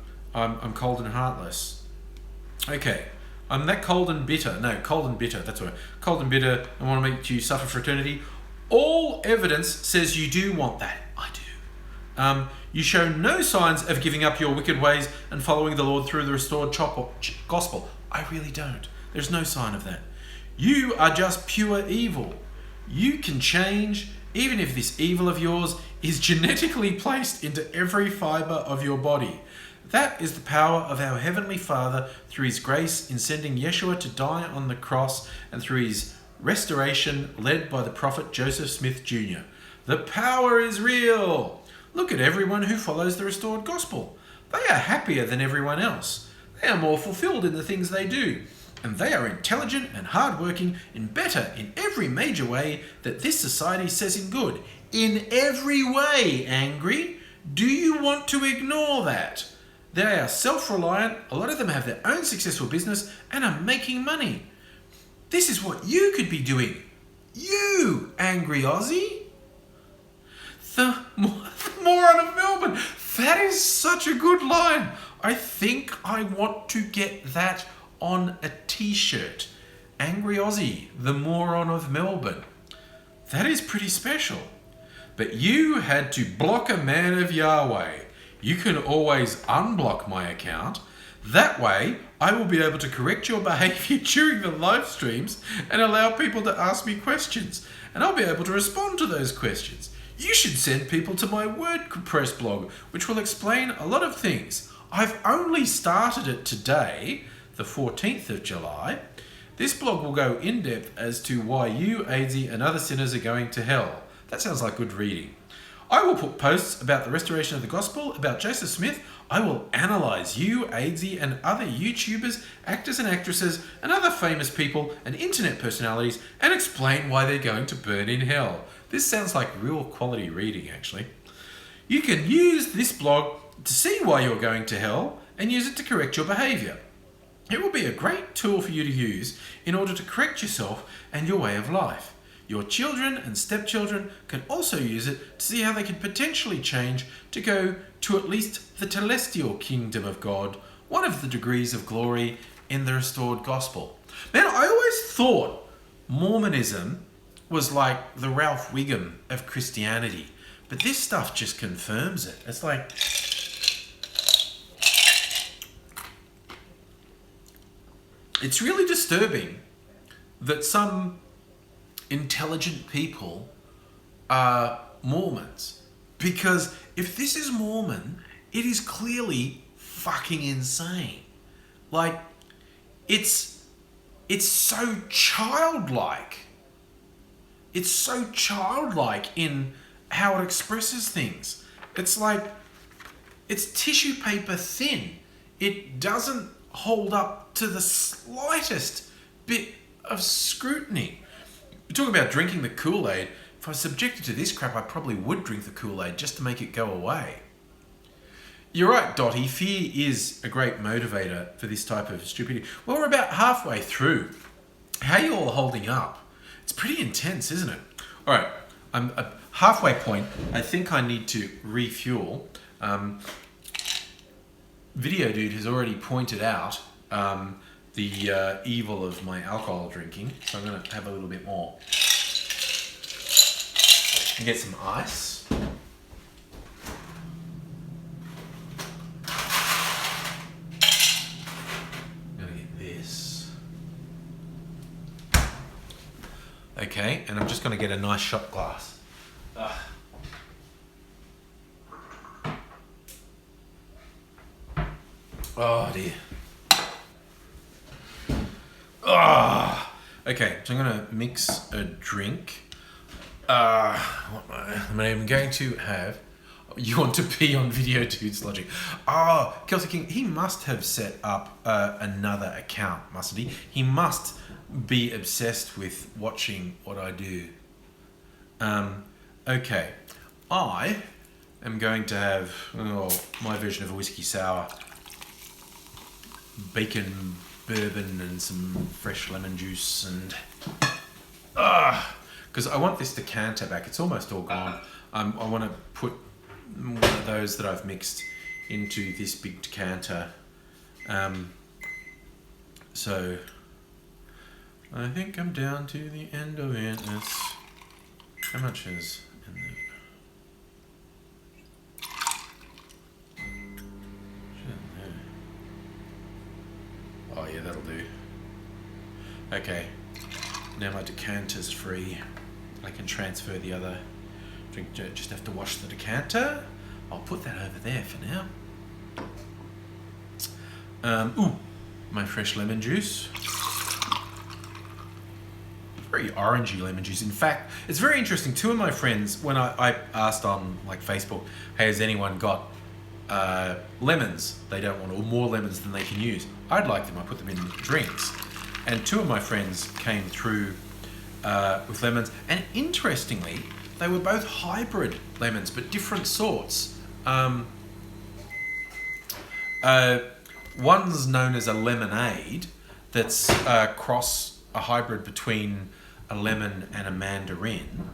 cold and heartless. Okay. I'm that cold and bitter. No, cold and bitter. That's what. Cold and bitter. I want to make you suffer for eternity. All evidence says you do want that. I do. You show no signs of giving up your wicked ways and following the Lord through the restored gospel. I really don't. There's no sign of that. You are just pure evil. You can change, even if this evil of yours is genetically placed into every fiber of your body. That is the power of our Heavenly Father through His grace in sending Yeshua to die on the cross and through His restoration led by the prophet Joseph Smith Jr. The power is real. Look at everyone who follows the restored gospel. They are happier than everyone else. They are more fulfilled in the things they do. And they are intelligent and hardworking and better in every major way that this society says in good. In every way, Angry. Do you want to ignore that? They are self-reliant, a lot of them have their own successful business and are making money. This is what you could be doing. You, AngryAussie. The moron of Melbourne. That is such a good line. I think I want to get that on a t-shirt. AngryAussie, the moron of Melbourne. That is pretty special. But you had to block a man of Yahweh. You can always unblock my account. That way, I will be able to correct your behavior during the live streams and allow people to ask me questions. And I'll be able to respond to those questions. You should send people to my WordPress blog, which will explain a lot of things. I've only started it today, the 14th of July. This blog will go in depth as to why you, AngryAussie, and other sinners are going to hell. That sounds like good reading. I will put posts about the restoration of the gospel, about Joseph Smith. I will analyse you, AngryAussie, and other YouTubers, actors and actresses, and other famous people and internet personalities, and explain why they're going to burn in hell. This sounds like real quality reading, actually. You can use this blog to see why you're going to hell and use it to correct your behaviour. It will be a great tool for you to use in order to correct yourself and your way of life. Your children and stepchildren can also use it to see how they can potentially change to go to at least the celestial kingdom of God, one of the degrees of glory in the restored gospel. Man, I always thought Mormonism was like the Ralph Wiggum of Christianity, but this stuff just confirms it. It's like, it's really disturbing that some intelligent people are Mormons, because if this is Mormon, it is clearly fucking insane. Like, it's so childlike. It's so childlike in how it expresses things. It's like, it's tissue paper thin. It doesn't hold up to the slightest bit of scrutiny. You're talking about drinking the Kool-Aid. If I was subjected to this crap, I probably would drink the Kool-Aid just to make it go away. You're right, Dottie. Fear is a great motivator for this type of stupidity. Well, we're about halfway through. How are you all holding up? It's pretty intense, isn't it? All right, I'm at halfway point. I think I need to refuel. Video Dude has already pointed out the evil of my alcohol drinking, so I'm going to have a little bit more. And get some ice. I'm going to get this. Okay, and I'm just going to get a nice shot glass. Oh dear. Okay, so I'm going to mix a drink. I'm going to have. You want to be on Video Dude's Logic? Kelsey King. He must have set up another account, mustn't he? He must be obsessed with watching what I do. Okay, I am going to have my version of a whiskey sour, bacon, bourbon, and some fresh lemon juice, and because I want this decanter back. It's almost all gone. I want to put one of those that I've mixed into this big decanter. So I think I'm down to the end of it. How much is in there? Oh yeah, that'll do. Okay, now my decanter's free. I can transfer the other drink. Just have to wash the decanter. I'll put that over there for now. My fresh lemon juice. Very orangey lemon juice. In fact, it's very interesting. Two of my friends, when I asked on like Facebook, hey, has anyone got lemons they don't want, or more lemons than they can use? I'd like them. I put them in drinks. And two of my friends came through with lemons. And interestingly, they were both hybrid lemons, but different sorts. One's known as a lemonade, that's a hybrid between a lemon and a mandarin.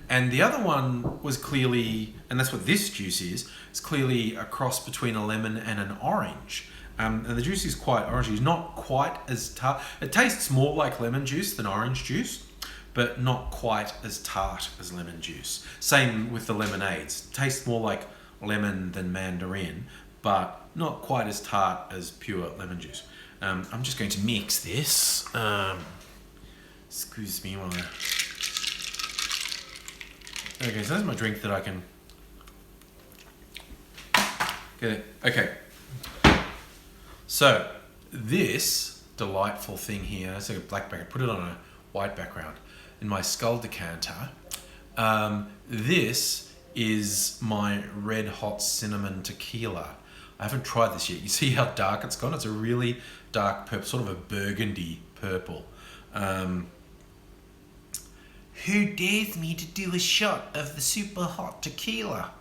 And the other one was clearly, and that's what this juice is, it's clearly a cross between a lemon and an orange. And the juice is quite orangey. It's not quite as tart. It tastes more like lemon juice than orange juice, but not quite as tart as lemon juice. Same with the lemonades. It tastes more like lemon than mandarin, but not quite as tart as pure lemon juice. I'm just going to mix this. Excuse me while Okay, so that's my drink that I can get it. Okay. So this delightful thing here, it's like a black background, put it on a white background. In my skull decanter, this is my red hot cinnamon tequila. I haven't tried this yet. You see how dark it's gone? It's a really dark purple, sort of a burgundy purple. Who dares me to do a shot of the super hot tequila?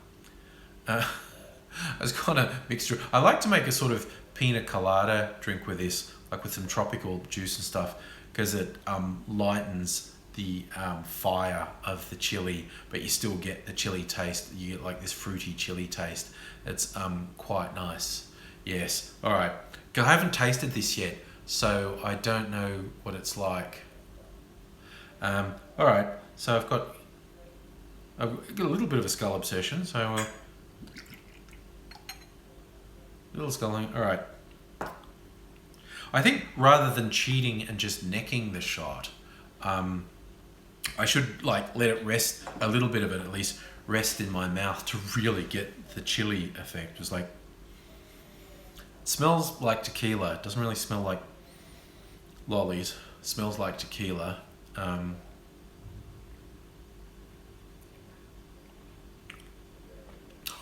It's kind of mixture. I like to make a sort of pina colada drink with this, like with some tropical juice and stuff, because it lightens the fire of the chili, but you still get the chili taste. You get like this fruity chili taste. It's quite nice. Yes. All right. I haven't tasted this yet, so I don't know what it's like. All right. So I've got a little bit of a skull obsession. So little sculling. All right. I think rather than cheating and just necking the shot, I should like let it rest, a little bit of it at least rest in my mouth to really get the chili effect. It's like, it smells like tequila. It doesn't really smell like lollies. It smells like tequila.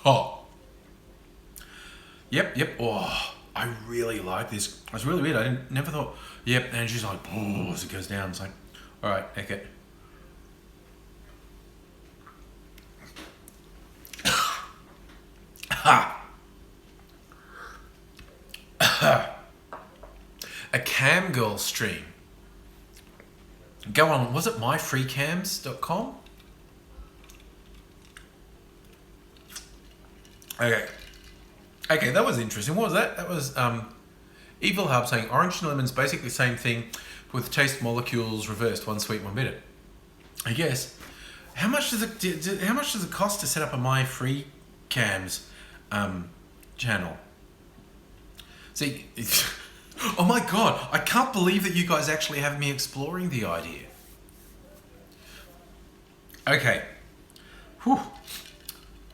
Oh. Yep. Oh, I really like this. It's really weird. I never thought. Yep, and she's like, oh, as it goes down. It's like, all right, heck it. A cam girl stream. Go on, was it myfreecams.com? Okay, that was interesting. What was that? That was Evil Hub saying orange and lemon's basically the same thing with taste molecules reversed, one sweet, one bitter. I guess. How much does it cost to set up a myfreecams channel? See, oh my god, I can't believe that you guys actually have me exploring the idea. Okay. Whew.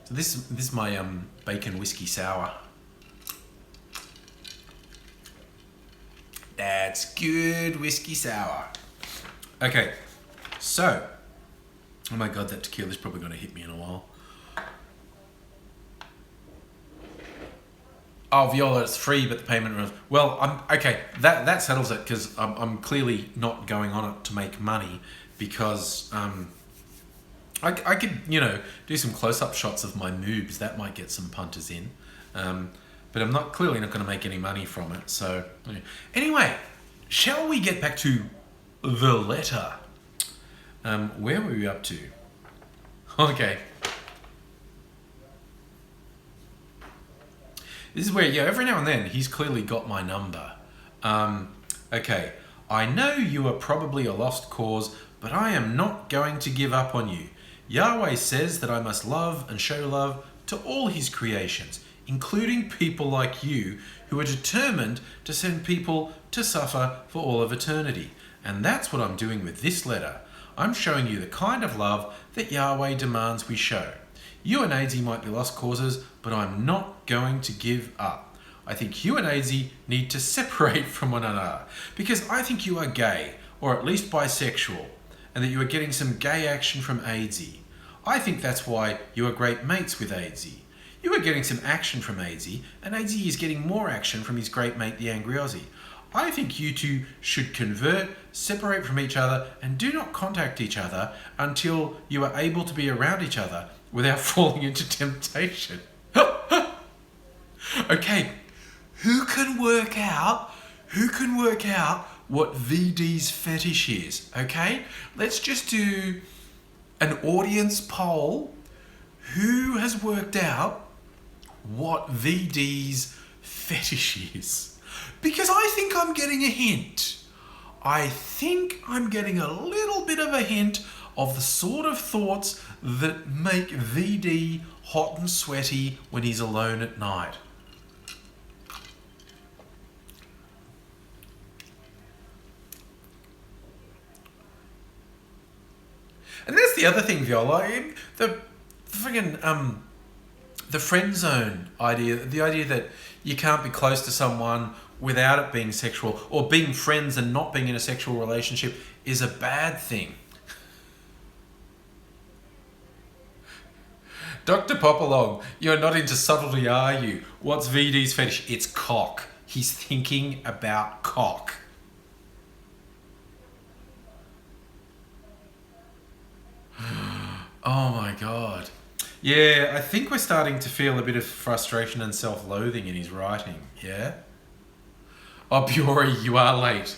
So this is my bacon whiskey sour. That's good whiskey sour. Okay, so Oh my God, that tequila's probably going to hit me in a while. Oh, Viola, it's free, but the payment runs. Well, okay. That settles it because I'm clearly not going on it to make money because I could do some close-up shots of my moobs. That might get some punters in, but I'm clearly not going to make any money from it. So anyway, shall we get back to the letter? Where were we up to? Okay. This is where, every now and then, he's clearly got my number. Okay. I know you are probably a lost cause, but I am not going to give up on you. Yahweh says that I must love and show love to all his creations, including people like you, who are determined to send people to suffer for all of eternity. And that's what I'm doing with this letter. I'm showing you the kind of love that Yahweh demands we show. You and AZ might be lost causes, but I'm not going to give up. I think you and AZ need to separate from one another because I think you are gay, or at least bisexual, and that you are getting some gay action from AZ. I think that's why you are great mates with AZ. You are getting some action from AZ, and AZ is getting more action from his great mate, the AngryAussie. I think you two should convert, separate from each other, and do not contact each other until you are able to be around each other without falling into temptation. Okay, who can work out what VD's fetish is? Okay, let's just do an audience poll. Who has worked out what VD's fetish is? Because I think I'm getting a hint. I think I'm getting a little bit of a hint of the sort of thoughts that make VD hot and sweaty when he's alone at night. And that's the other thing, Viola. The friggin' the friend zone idea, the idea that you can't be close to someone without it being sexual, or being friends and not being in a sexual relationship is a bad thing. Dr. Popalong, you're not into subtlety, are you? What's VD's fetish? It's cock. He's thinking about cock. Oh my God. Yeah, I think we're starting to feel a bit of frustration and self-loathing in his writing, yeah? Oh, Bury, you are late.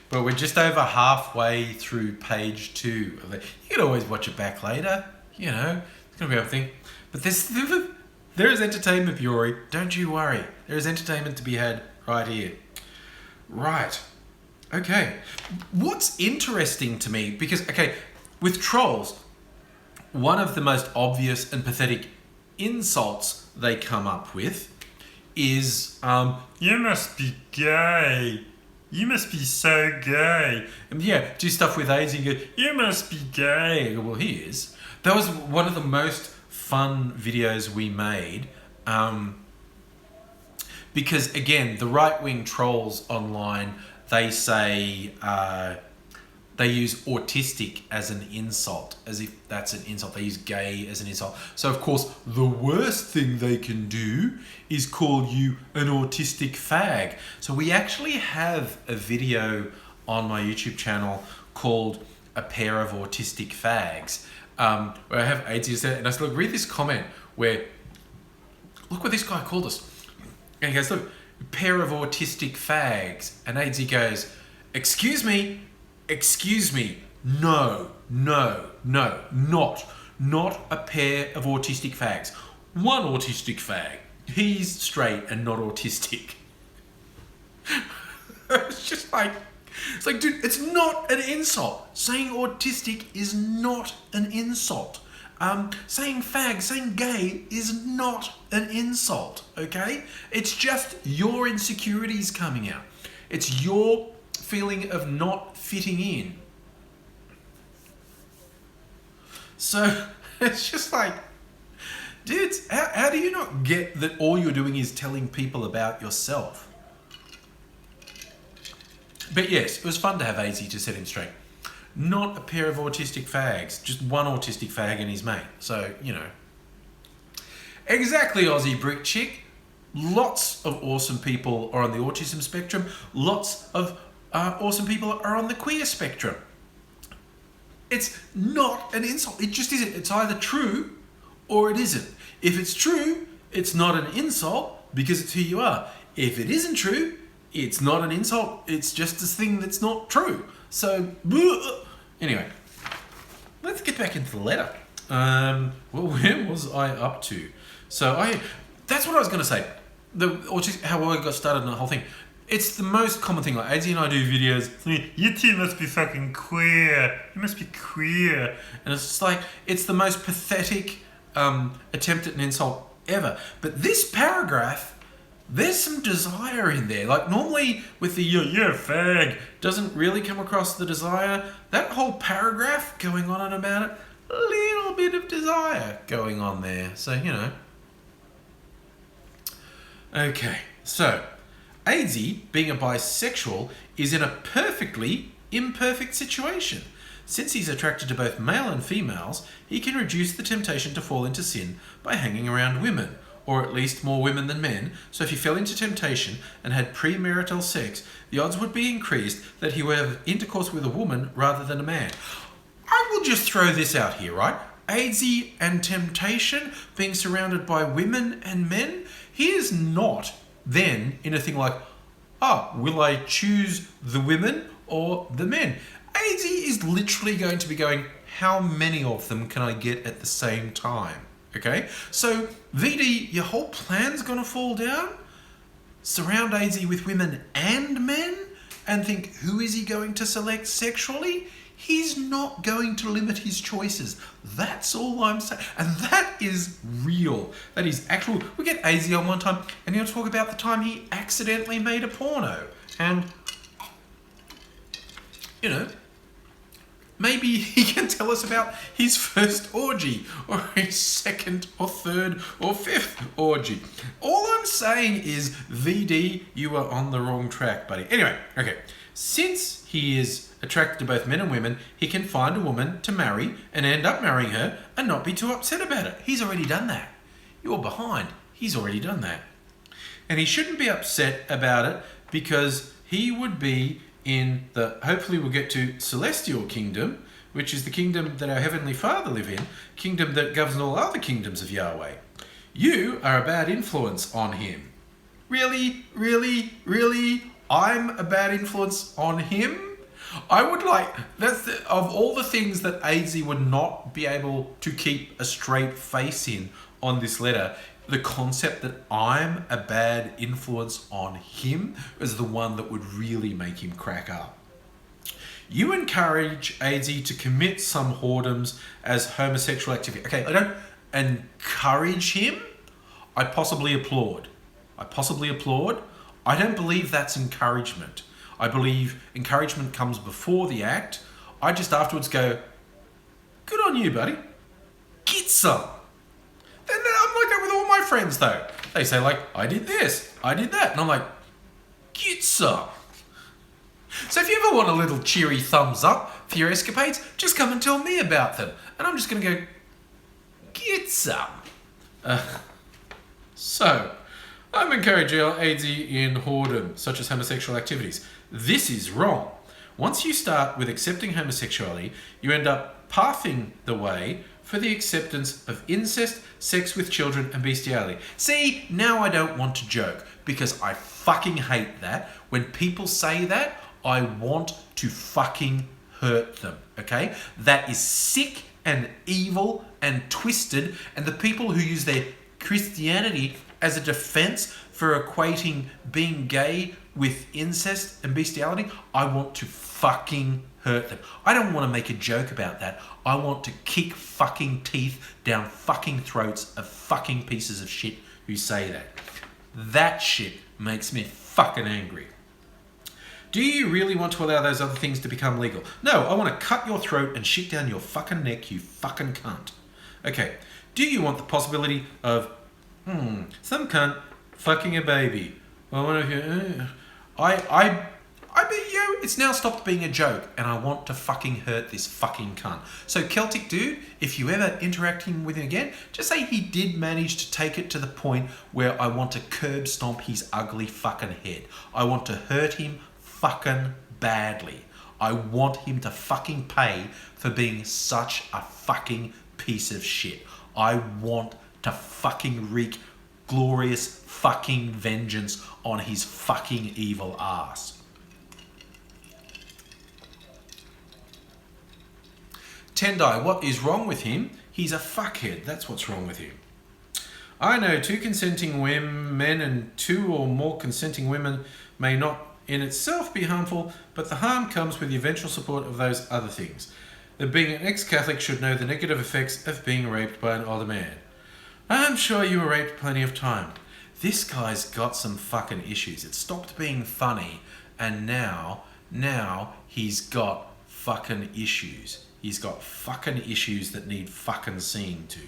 But we're just over halfway through page 2. You can always watch it back later, it's going to be a thing. But there is entertainment, Bury. Don't you worry. There is entertainment to be had right here. Right. Okay. What's interesting to me, because, with trolls, one of the most obvious and pathetic insults they come up with is, you must be gay. You must be so gay. And do stuff with AIDS and go, you must be gay. I go, well, he is. That was one of the most fun videos we made. Because, again, the right-wing trolls online, they say... they use autistic as an insult, as if that's an insult. They use gay as an insult. So, of course, the worst thing they can do is call you an autistic fag. So we actually have a video on my YouTube channel called A Pair of Autistic Fags, where I have AIDS there, and I said, look, read this comment where, look what this guy called us. And he goes, look, a pair of autistic fags. And AIDS goes, excuse me, no, not a pair of autistic fags. One autistic fag. He's straight and not autistic. It's like, dude, it's not an insult. Saying autistic is not an insult. Saying fag, saying gay is not an insult, okay? It's just your insecurities coming out. It's your feeling of not fitting in. So it's just like, dudes, how do you not get that all you're doing is telling people about yourself? But yes, it was fun to have AZ to set him straight. not a pair of autistic fags, just one autistic fag and his mate. So, you know. Exactly, Aussie Brick Chick. Lots of awesome people are on the autism spectrum. Lots of awesome people are on the queer spectrum. It's not an insult. It just isn't. It's either true or it isn't. If it's true, it's not an insult because it's who you are. If it isn't true, it's not an insult. It's just this thing that's not true. So, anyway, let's get back into the letter. Well, where was I up to? That's what I was going to say. How I got started on the whole thing. It's the most common thing. Like, Adzi and I do videos. You two must be fucking queer. You must be queer. And it's just like, it's the most pathetic attempt at an insult ever. But this paragraph, there's some desire in there. Like, normally with the you're a fag doesn't really come across the desire. That whole paragraph going on and about it, a little bit of desire going on there. So, you know. Okay, so Adzi, being a bisexual, is in a perfectly imperfect situation. Since he's attracted to both male and females, he can reduce the temptation to fall into sin by hanging around women, or at least more women than men. So if he fell into temptation and had premarital sex, the odds would be increased that he would have intercourse with a woman rather than a man. I will just throw this out here, right? Adzi and temptation, being surrounded by women and men, he is not then in a thing like, will I choose the women or the men? Adzi is literally going to be going, how many of them can I get at the same time? Okay, so VD, your whole plan's gonna fall down? Surround Adzi with women and men and think, who is he going to select sexually? He's not going to limit his choices. That's all I'm saying. And that is real. That is actual. We get Adzi on one time and he'll talk about the time he accidentally made a porno. And, you know, maybe he can tell us about his first orgy or his second or third or fifth orgy. All I'm saying is, VD, you are on the wrong track, buddy. Anyway, okay. Since he is attracted to both men and women, he can find a woman to marry and end up marrying her and not be too upset about it. He's already done that. You're behind. He's already done that. And he shouldn't be upset about it because he would be in the, hopefully we'll get to, celestial kingdom, which is the kingdom that our Heavenly Father live in, kingdom that governs all other kingdoms of Yahweh. You are a bad influence on him. Really? Really? Really? I'm a bad influence on him? I would like, of all the things that Adzi would not be able to keep a straight face in on this letter, the concept that I'm a bad influence on him is the one that would really make him crack up. You encourage Adzi to commit some whoredoms as homosexual activity. Okay, I don't encourage him. I possibly applaud. I don't believe that's encouragement. I believe encouragement comes before the act. I just afterwards go, good on you, buddy. Get some. Then I'm like that with all my friends, though. They say, like, I did this, I did that. And I'm like, get some. So if you ever want a little cheery thumbs up for your escapades, just come and tell me about them. And I'm just going to go, get some. So, I'm encouraging Adzi in whoredom, such as homosexual activities. This is wrong. Once you start with accepting homosexuality, you end up pathing the way for the acceptance of incest, sex with children, and bestiality. See, now I don't want to joke, because I fucking hate that. When people say that, I want to fucking hurt them, okay? That is sick and evil and twisted, and the people who use their Christianity as a defense for equating being gay with incest and bestiality, I want to fucking hurt them. I don't want to make a joke about that. I want to kick fucking teeth down fucking throats of fucking pieces of shit who say that. That shit makes me fucking angry. Do you really want to allow those other things to become legal? No, I want to cut your throat and shit down your fucking neck, you fucking cunt. Okay, do you want the possibility of some cunt fucking a baby? Well, one of you, I bet you it's now stopped being a joke, and I want to fucking hurt this fucking cunt. So Celtic dude, if you ever interacting with him again, just say he did manage to take it to the point where I want to curb stomp his ugly fucking head. I want to hurt him fucking badly. I want him to fucking pay for being such a fucking piece of shit. I want to fucking wreak glorious fucking vengeance on his fucking evil ass. Tendai, what is wrong with him? He's a fuckhead. That's what's wrong with him. I know 2 consenting men and 2 or more consenting women may not in itself be harmful, but the harm comes with the eventual support of those other things. That being an ex-Catholic should know the negative effects of being raped by an older man. I'm sure you were raped plenty of time. This guy's got some fucking issues. It stopped being funny, and now he's got fucking issues. He's got fucking issues that need fucking seeing to.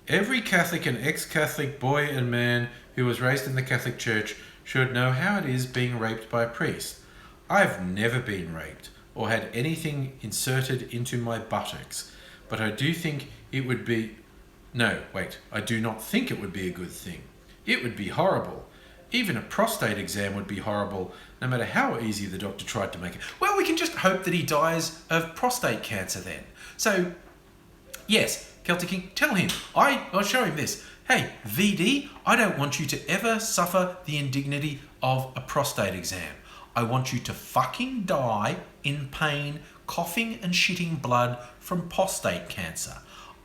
Every Catholic and ex-Catholic boy and man who was raised in the Catholic Church should know how it is being raped by a priest. I've never been raped or had anything inserted into my buttocks, but I do think it would be... No, wait, I do not think it would be a good thing. It would be horrible. Even a prostate exam would be horrible, no matter how easy the doctor tried to make it. Well, we can just hope that he dies of prostate cancer then. So, yes, Celtic King, tell him. I'll show him this. Hey, VD, I don't want you to ever suffer the indignity of a prostate exam. I want you to fucking die in pain, coughing and shitting blood from prostate cancer.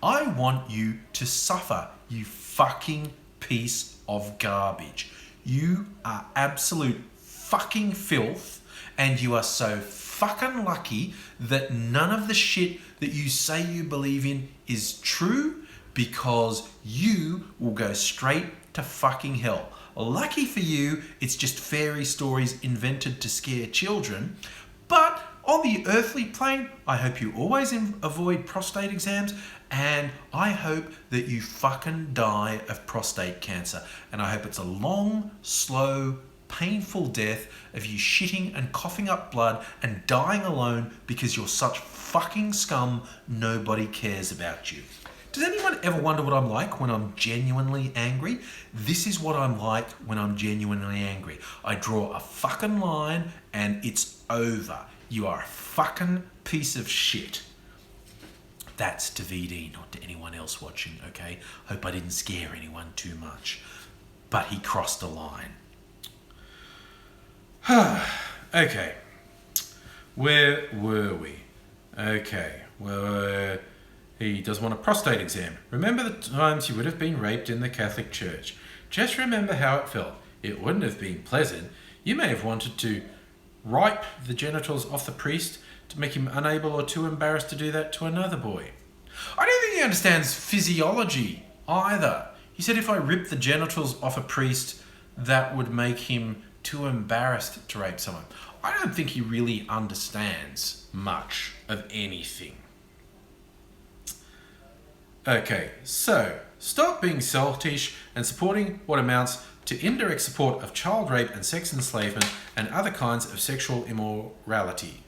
I want you to suffer, you fucking piece of garbage. You are absolute fucking filth, and you are so fucking lucky that none of the shit that you say you believe in is true, because you will go straight to fucking hell. Lucky for you, it's just fairy stories invented to scare children. But on the earthly plane, I hope you always avoid prostate exams, and I hope that you fucking die of prostate cancer. And I hope it's a long, slow, painful death of you shitting and coughing up blood and dying alone because you're such fucking scum, nobody cares about you. Does anyone ever wonder what I'm like when I'm genuinely angry? This is what I'm like when I'm genuinely angry. I draw a fucking line and it's over. You are a fucking piece of shit. That's to VD, not to anyone else watching, okay? Hope I didn't scare anyone too much. But he crossed a line. Okay. Where were we? Okay. Well, he does want a prostate exam. Remember the times you would have been raped in the Catholic Church. Just remember how it felt. It wouldn't have been pleasant. You may have wanted to ripe the genitals off the priest to make him unable or too embarrassed to do that to another boy. I don't think he understands physiology either. He said if I rip the genitals off a priest, that would make him too embarrassed to rape someone. I don't think he really understands much of anything. Okay, so stop being selfish and supporting what amounts to indirect support of child rape and sex enslavement and other kinds of sexual immorality.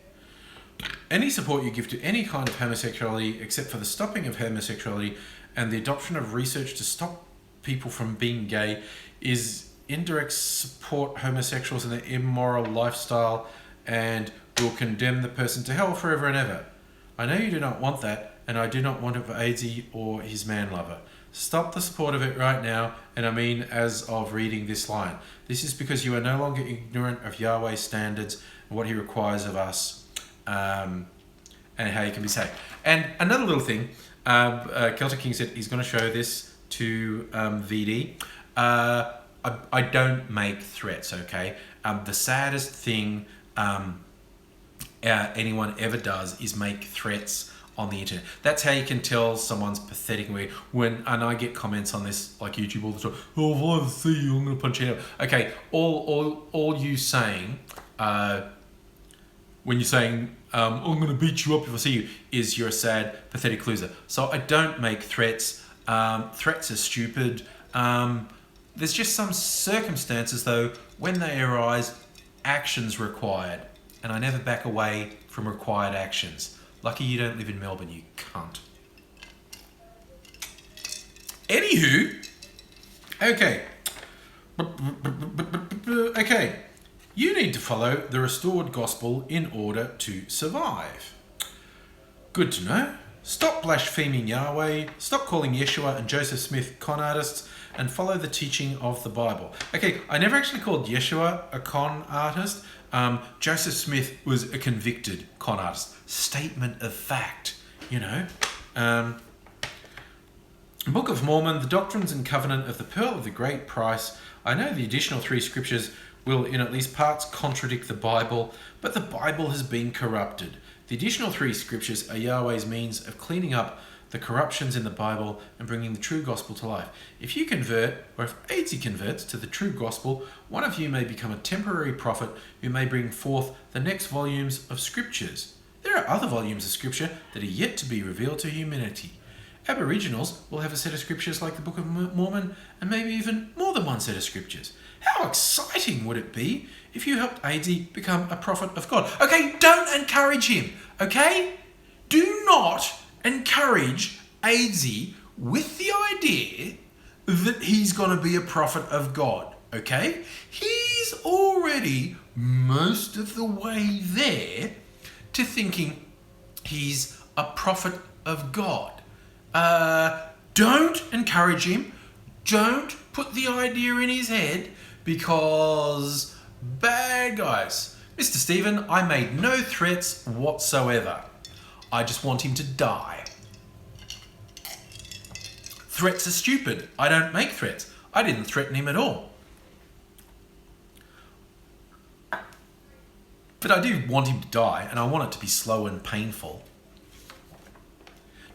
Any support you give to any kind of homosexuality, except for the stopping of homosexuality and the adoption of research to stop people from being gay, is indirect support homosexuals in their immoral lifestyle and will condemn the person to hell forever and ever. I know you do not want that, and I do not want it for AZ or his man lover. Stop the support of it right now, and I mean as of reading this line. This is because you are no longer ignorant of Yahweh's standards and what he requires of us, and how you can be saved. And another little thing, Celtic King said he's going to show this to VD. I don't make threats, okay? The saddest thing anyone ever does is make threats on the internet. That's how you can tell someone's pathetic and weird. And I get comments on this, like YouTube all the time. Oh, if I see you, I'm going to punch you out. Okay, all you saying, when you're saying, I'm going to beat you up if I see you, is you're a sad, pathetic loser. So I don't make threats. Threats are stupid. There's just some circumstances, though, when they arise, actions required, and I never back away from required actions. Lucky you don't live in Melbourne, you cunt. Anywho, okay. Okay, you need to follow the restored gospel in order to survive. Good to know. Stop blaspheming Yahweh, stop calling Yeshua and Joseph Smith con artists, and follow the teaching of the Bible. Okay, I never actually called Yeshua a con artist. Joseph Smith was a convicted con artist. Statement of fact, you know. Book of Mormon, the Doctrines and Covenant of the Pearl of the Great Price. I know the additional 3 scriptures will in at least parts contradict the Bible, but the Bible has been corrupted. The additional 3 scriptures are Yahweh's means of cleaning up the corruptions in the Bible and bringing the true gospel to life. If you convert, or if Aidsy converts to the true gospel, one of you may become a temporary prophet who may bring forth the next volumes of scriptures. There are other volumes of scripture that are yet to be revealed to humanity. Aboriginals will have a set of scriptures like the Book of Mormon, and maybe even more than one set of scriptures. How exciting would it be if you helped Aidsy become a prophet of God? Okay, don't encourage him, okay? Do not encourage Aidsy with the idea that he's going to be a prophet of God, okay? He's already most of the way there to thinking he's a prophet of God. Don't encourage him. Don't put the idea in his head, because bad guys. Mr. Stephen, I made no threats whatsoever. I just want him to die. Threats are stupid. I don't make threats. I didn't threaten him at all. But I do want him to die, and I want it to be slow and painful.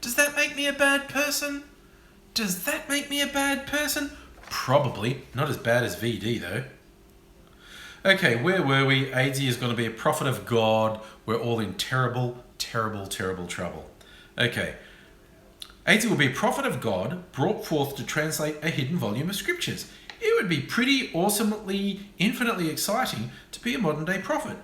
Does that make me a bad person? Does that make me a bad person? Probably. Not as bad as VD, though. Okay, where were we? Aidsy is going to be a prophet of God. We're all in terrible, terrible, terrible trouble. Okay. Aidsy will be a prophet of God, brought forth to translate a hidden volume of scriptures. It would be pretty awesomely, infinitely exciting to be a modern-day prophet.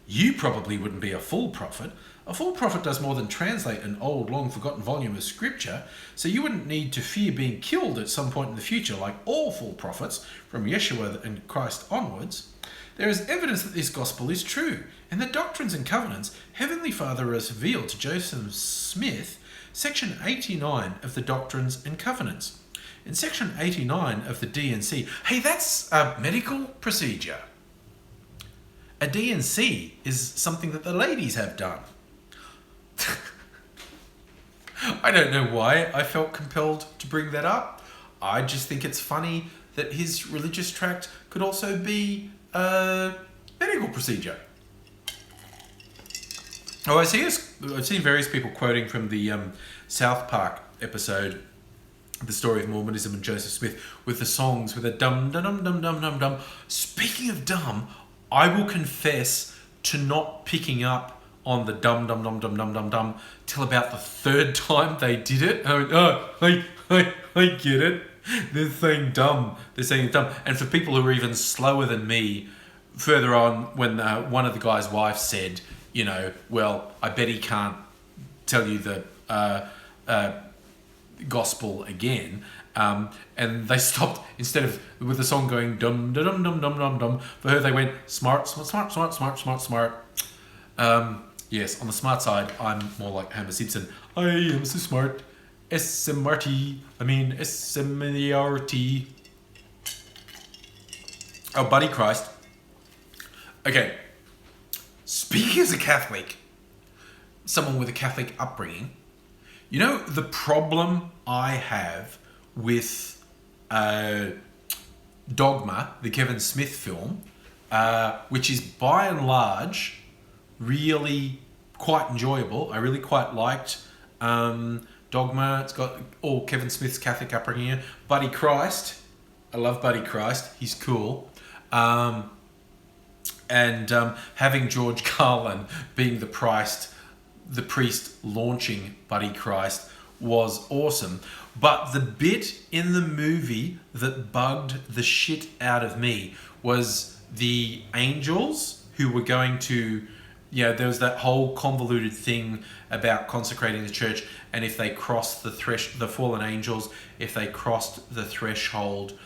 You probably wouldn't be a full prophet. A full prophet does more than translate an old, long-forgotten volume of scripture, so you wouldn't need to fear being killed at some point in the future like all full prophets, from Yeshua and Christ onwards. There is evidence that this gospel is true. In the Doctrines and Covenants, Heavenly Father has revealed to Joseph Smith Section 89 of the Doctrines and Covenants. In Section 89 of the D&C, hey, that's a medical procedure. A D&C is something that the ladies have done. I don't know why I felt compelled to bring that up. I just think it's funny that his religious tract could also be a medical procedure. Oh, I've seen various people quoting from the South Park episode, The Story of Mormonism and Joseph Smith, with the songs with a dum dum dum dum dum dum dum. Speaking of dumb, I will confess to not picking up on the dum dum dum dum dum dum dum till about the 3rd time they did it. I went, oh, I get it. They're saying dumb. They're saying dumb. And for people who are even slower than me, further on, when one of the guy's wives said, you know, well, I bet he can't tell you the gospel again. And they stopped, instead of with the song going dum dum dum dum dum dum, for her they went smart, smart, smart, smart, smart, smart, smart. Yes, on the smart side, I'm more like Homer Simpson. I am so smart. S-M-R-T. I mean, S-M-R-T. Oh, Buddy Christ. Okay. Speaking as a Catholic, someone with a Catholic upbringing, you know, the problem I have with Dogma, the Kevin Smith film, which is by and large really quite enjoyable. I really quite liked Dogma. It's got all Kevin Smith's Catholic upbringing here. Buddy Christ. I love Buddy Christ. He's cool. And having George Carlin being the priest launching Buddy Christ was awesome. But the bit in the movie that bugged the shit out of me was the angels who were going to, there was that whole convoluted thing about consecrating the church, and if they crossed the fallen angels, if they crossed the threshold,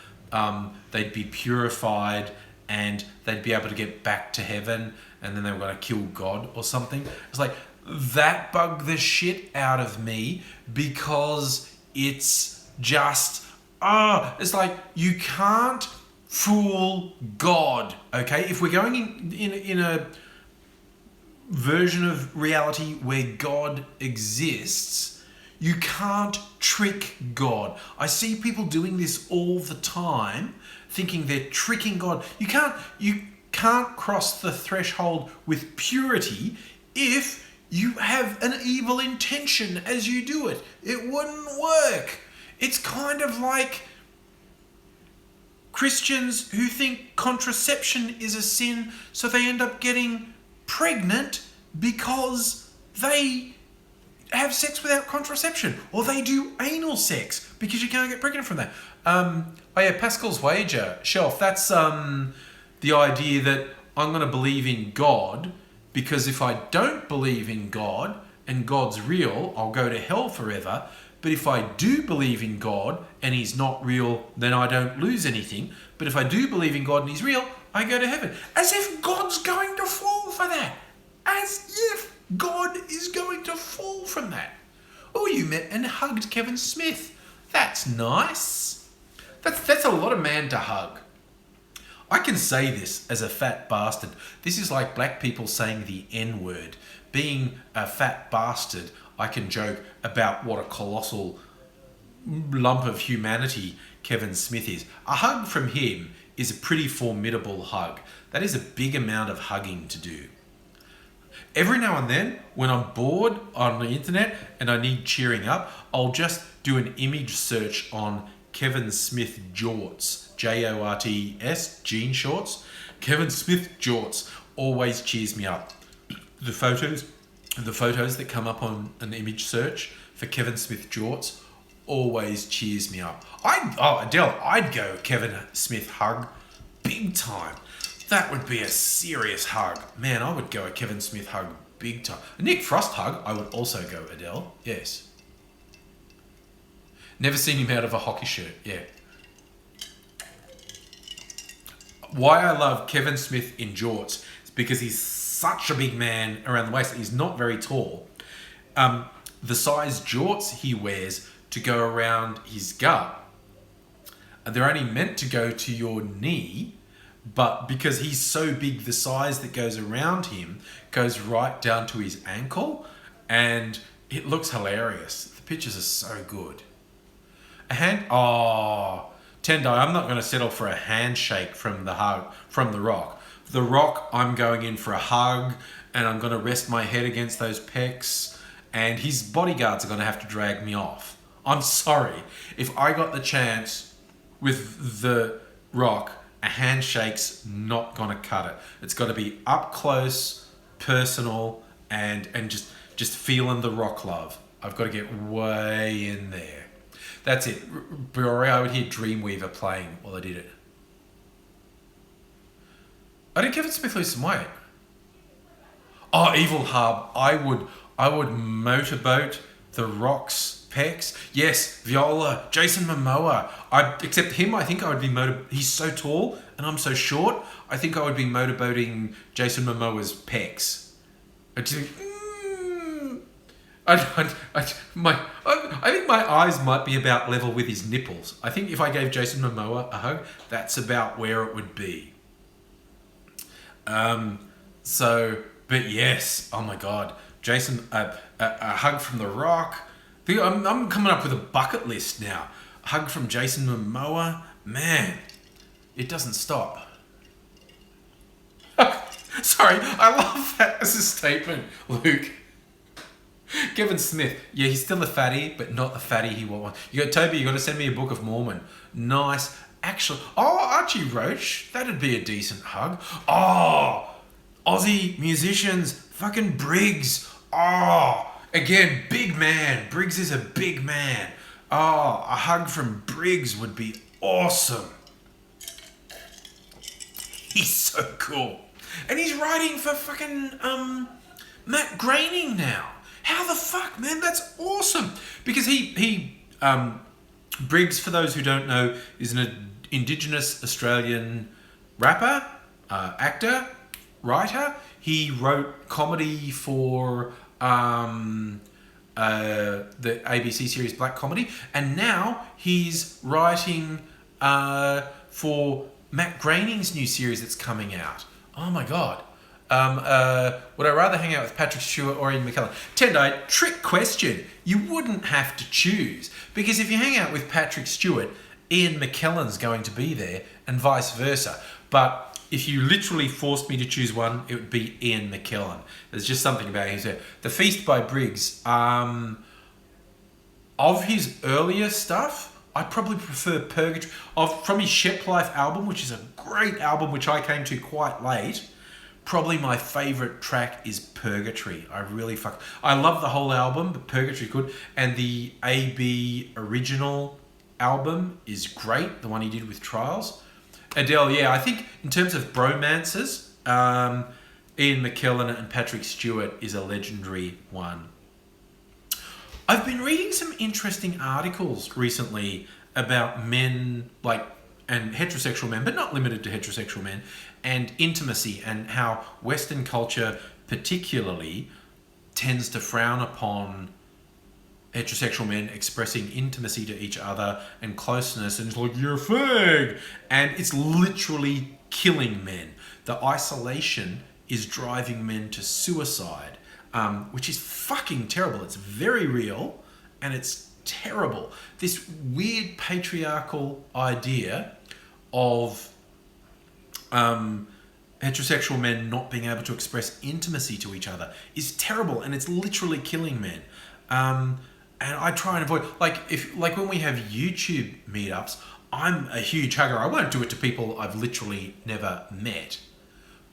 they'd be purified and they'd be able to get back to heaven, and then they were going to kill God or something. It's like, that bugged the shit out of me, because it's just, it's like, you can't fool God, okay? If we're going in a version of reality where God exists, you can't trick God. I see people doing this all the time, thinking they're tricking God. You can't cross the threshold with purity if you have an evil intention as you do it. It wouldn't work. It's kind of like Christians who think contraception is a sin, so they end up getting pregnant because they have sex without contraception, or they do anal sex because you can't get pregnant from that. Pascal's wager shelf. That's the idea that I'm going to believe in God, because if I don't believe in God and God's real, I'll go to hell forever. But if I do believe in God and he's not real, then I don't lose anything. But if I do believe in God and he's real, I go to heaven. As if God's going to fall for that. As if God is going to fall from that. Oh, you met and hugged Kevin Smith. That's nice. That's a lot of man to hug. I can say this as a fat bastard. This is like black people saying the N-word. Being a fat bastard, I can joke about what a colossal lump of humanity Kevin Smith is. A hug from him is a pretty formidable hug. That is a big amount of hugging to do. Every now and then, when I'm bored on the internet and I need cheering up, I'll just do an image search on Kevin Smith jorts. Jorts, jean shorts. Kevin Smith jorts always cheers me up. The photos that come up on an image search for Kevin Smith jorts always cheers me up. Adele, I'd go Kevin Smith hug big time. That would be a serious hug. Man, I would go a Kevin Smith hug big time. A Nick Frost hug, I would also go, Adele. Yes. Never seen him out of a hockey shirt. Yeah. Why I love Kevin Smith in jorts is because he's such a big man around the waist. He's not very tall. The size jorts he wears to go around his gut, they're only meant to go to your knee, but because he's so big, the size that goes around him goes right down to his ankle, and it looks hilarious. The pictures are so good. Tendai, I'm not going to settle for a handshake from The Rock. The Rock, I'm going in for a hug, and I'm going to rest my head against those pecs, and his bodyguards are going to have to drag me off. I'm sorry. If I got the chance with The Rock, a handshake's not going to cut it. It's got to be up close, personal, and just feeling the Rock love. I've got to get way in there. That's it. I would hear Dreamweaver playing while I did it. I did Kevin Smith lose some weight. Oh, Evil Hub. I would motorboat The Rock's pecs. Yes, Viola, Jason Momoa. Except him, I think I would be he's so tall and I'm so short. I think I would be motorboating Jason Momoa's pecs. I just think, I think my eyes might be about level with his nipples. I think if I gave Jason Momoa a hug, that's about where it would be. But yes, oh my God, Jason, a hug from The Rock. I'm coming up with a bucket list now. A hug from Jason Momoa, man, it doesn't stop. Sorry, I love that as a statement, Luke. Kevin Smith, yeah, he's still a fatty, but not the fatty he wants. You got Toby, you got to send me a book of Mormon. Nice. Actually, Archie Roach, that'd be a decent hug. Aussie musicians, fucking Briggs. Again, big man. Briggs is a big man. A hug from Briggs would be awesome. He's so cool. And he's writing for fucking Matt Groening now. How the fuck, man? That's awesome. Because he Briggs, for those who don't know, is an Indigenous Australian rapper, actor, writer. He wrote comedy for the ABC series Black Comedy, and now he's writing for Matt Groening's new series that's coming out. Oh my god. Would I rather hang out with Patrick Stewart or Ian McKellen? Tendai, trick question. You wouldn't have to choose, because if you hang out with Patrick Stewart, Ian McKellen's going to be there, and vice versa. But if you literally forced me to choose one, it would be Ian McKellen. There's just something about him. The Feast by Briggs, of his earlier stuff, I probably prefer Purgatory. From his Shep Life album, which is a great album, which I came to quite late, probably my favourite track is Purgatory. I love the whole album, but Purgatory good. And the AB original album is great, the one he did with Trials. Adele, yeah, I think in terms of bromances, Ian McKellen and Patrick Stewart is a legendary one. I've been reading some interesting articles recently about men, and heterosexual men, but not limited to heterosexual men, and intimacy, and how Western culture particularly tends to frown upon heterosexual men expressing intimacy to each other and closeness, and it's like, you're a fag, and it's literally killing men. The isolation is driving men to suicide, which is fucking terrible. It's very real, and it's terrible. This weird patriarchal idea of heterosexual men not being able to express intimacy to each other is terrible, and it's literally killing men. And I try and avoid, when we have YouTube meetups, I'm a huge hugger. I won't do it to people I've literally never met.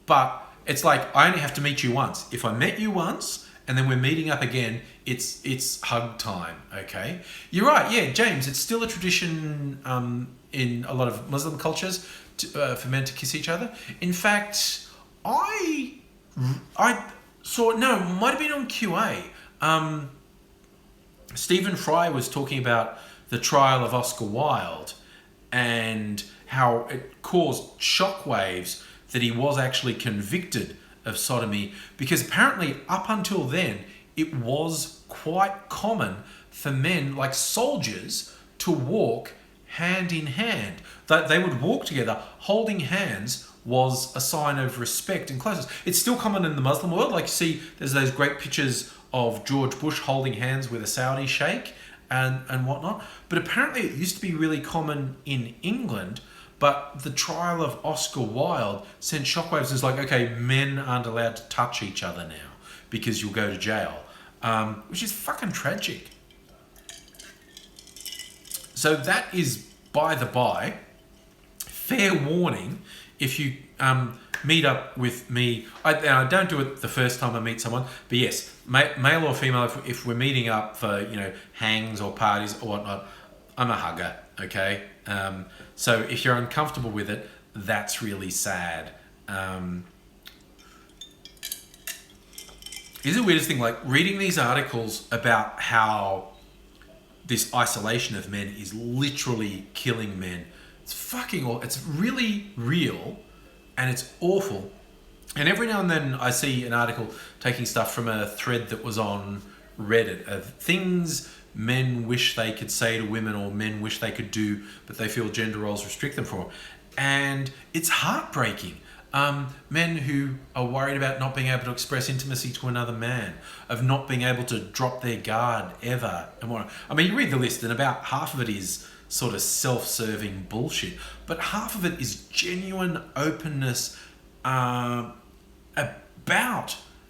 But it's like, I only have to meet you once. If I met you once and then we're meeting up again, it's hug time, okay? You're right, yeah, James, it's still a tradition in a lot of Muslim cultures for men to kiss each other. In fact, I saw, no, it might have been on QA. Stephen Fry was talking about the trial of Oscar Wilde and how it caused shockwaves that he was actually convicted of sodomy, because apparently up until then it was quite common for men, like soldiers, to walk hand in hand. That they would walk together. Holding hands was a sign of respect and closeness. It's still common in the Muslim world. Like you see, there's those great pictures of George Bush holding hands with a Saudi sheikh and whatnot. But apparently it used to be really common in England, but the trial of Oscar Wilde sent shockwaves. It's like, okay, men aren't allowed to touch each other now because you'll go to jail, which is fucking tragic. So that is, by the by, fair warning, if you meet up with me, I don't do it the first time I meet someone, but yes, male or female, if we're meeting up for, hangs or parties or whatnot, I'm a hugger, okay? So if you're uncomfortable with it, that's really sad. It's the weirdest thing, like reading these articles about how this isolation of men is literally killing men. It's really real, and it's awful. And every now and then I see an article taking stuff from a thread that was on Reddit of things men wish they could say to women, or men wish they could do, but they feel gender roles restrict them from. And it's heartbreaking. Men who are worried about not being able to express intimacy to another man, of not being able to drop their guard ever. And what, I mean, you read the list and about half of it is sort of self-serving bullshit, but half of it is genuine openness about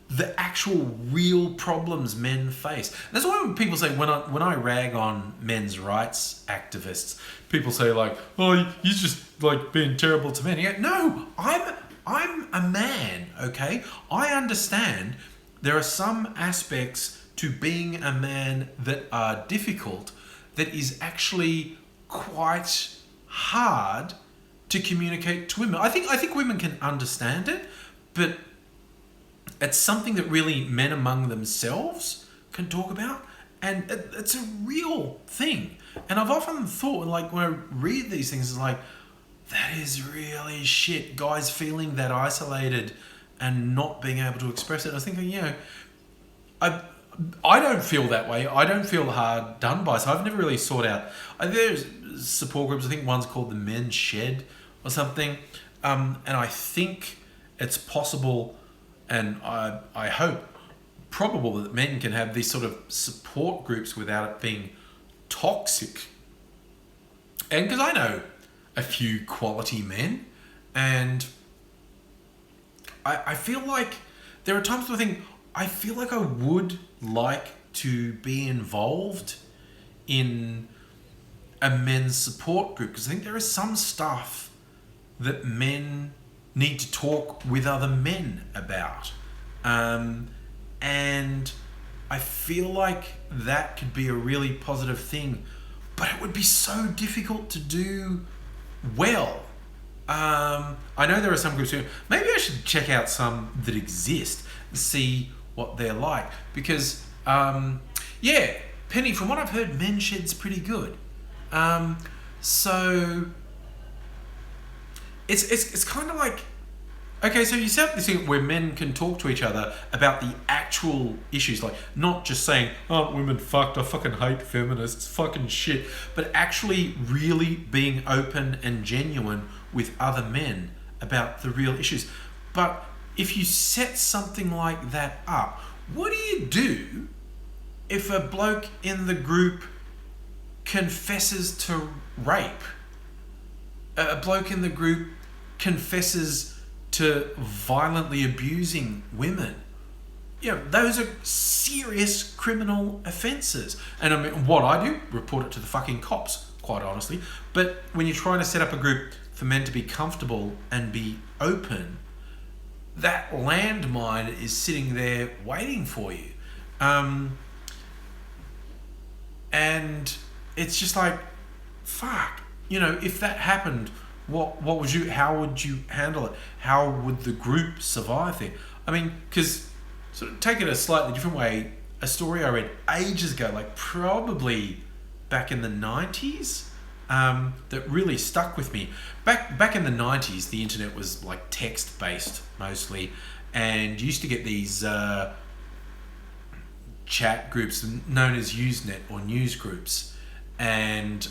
the actual real problems men face. And that's why when people say, when I rag on men's rights activists, people say like, oh, you're just like being terrible to men. You go, no, I'm a man, okay? I understand there are some aspects to being a man that are difficult, that is actually quite hard to communicate to women. I think women can understand it, but it's something that really men among themselves can talk about, and it's a real thing. And I've often thought, like, when I read these things, it's like, that is really shit. Guys feeling that isolated and not being able to express it. I was thinking, I don't feel that way. I don't feel hard done by, so I've never really sought out. There's support groups. I think one's called the Men's Shed or something, and I think it's possible, and I hope probable, that men can have these sort of support groups without it being toxic. And because I know a few quality men, and I feel like there are times where I feel like I would like to be involved in a men's support group, because I think there is some stuff that men need to talk with other men about. And I feel like that could be a really positive thing, but it would be so difficult to do well. I know there are some groups who, maybe I should check out some that exist and see what they're like, because Penny, from what I've heard, Men's Shed's pretty good. So it's kind of like, okay, so you set up this thing where men can talk to each other about the actual issues, like not just saying, "Oh, women fucked, I fucking hate feminists, fucking shit," but actually really being open and genuine with other men about the real issues. But if you set something like that up, what do you do if a bloke in the group confesses to rape? A bloke in the group confesses to violently abusing women. Those are serious criminal offences. And I mean, what I do, report it to the fucking cops, quite honestly. But when you're trying to set up a group for men to be comfortable and be open, that landmine is sitting there waiting for you. And it's just like, fuck, if that happened, how would you handle it? How would the group survive there? I mean, because sort of take it a slightly different way, a story I read ages ago, like probably back in the 90s, that really stuck with me. Back in the 90s, the internet was like text-based mostly, and you used to get these chat groups known as Usenet or news groups, and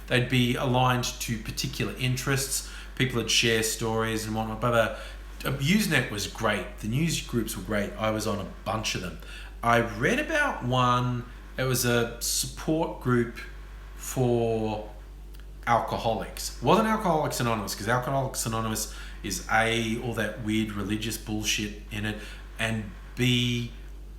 they'd be aligned to particular interests. People would share stories and whatnot. But Usenet was great. The news groups were great. I was on a bunch of them. I read about one. It was a support group for alcoholics. It wasn't Alcoholics Anonymous, because Alcoholics Anonymous is A, all that weird religious bullshit in it, and B,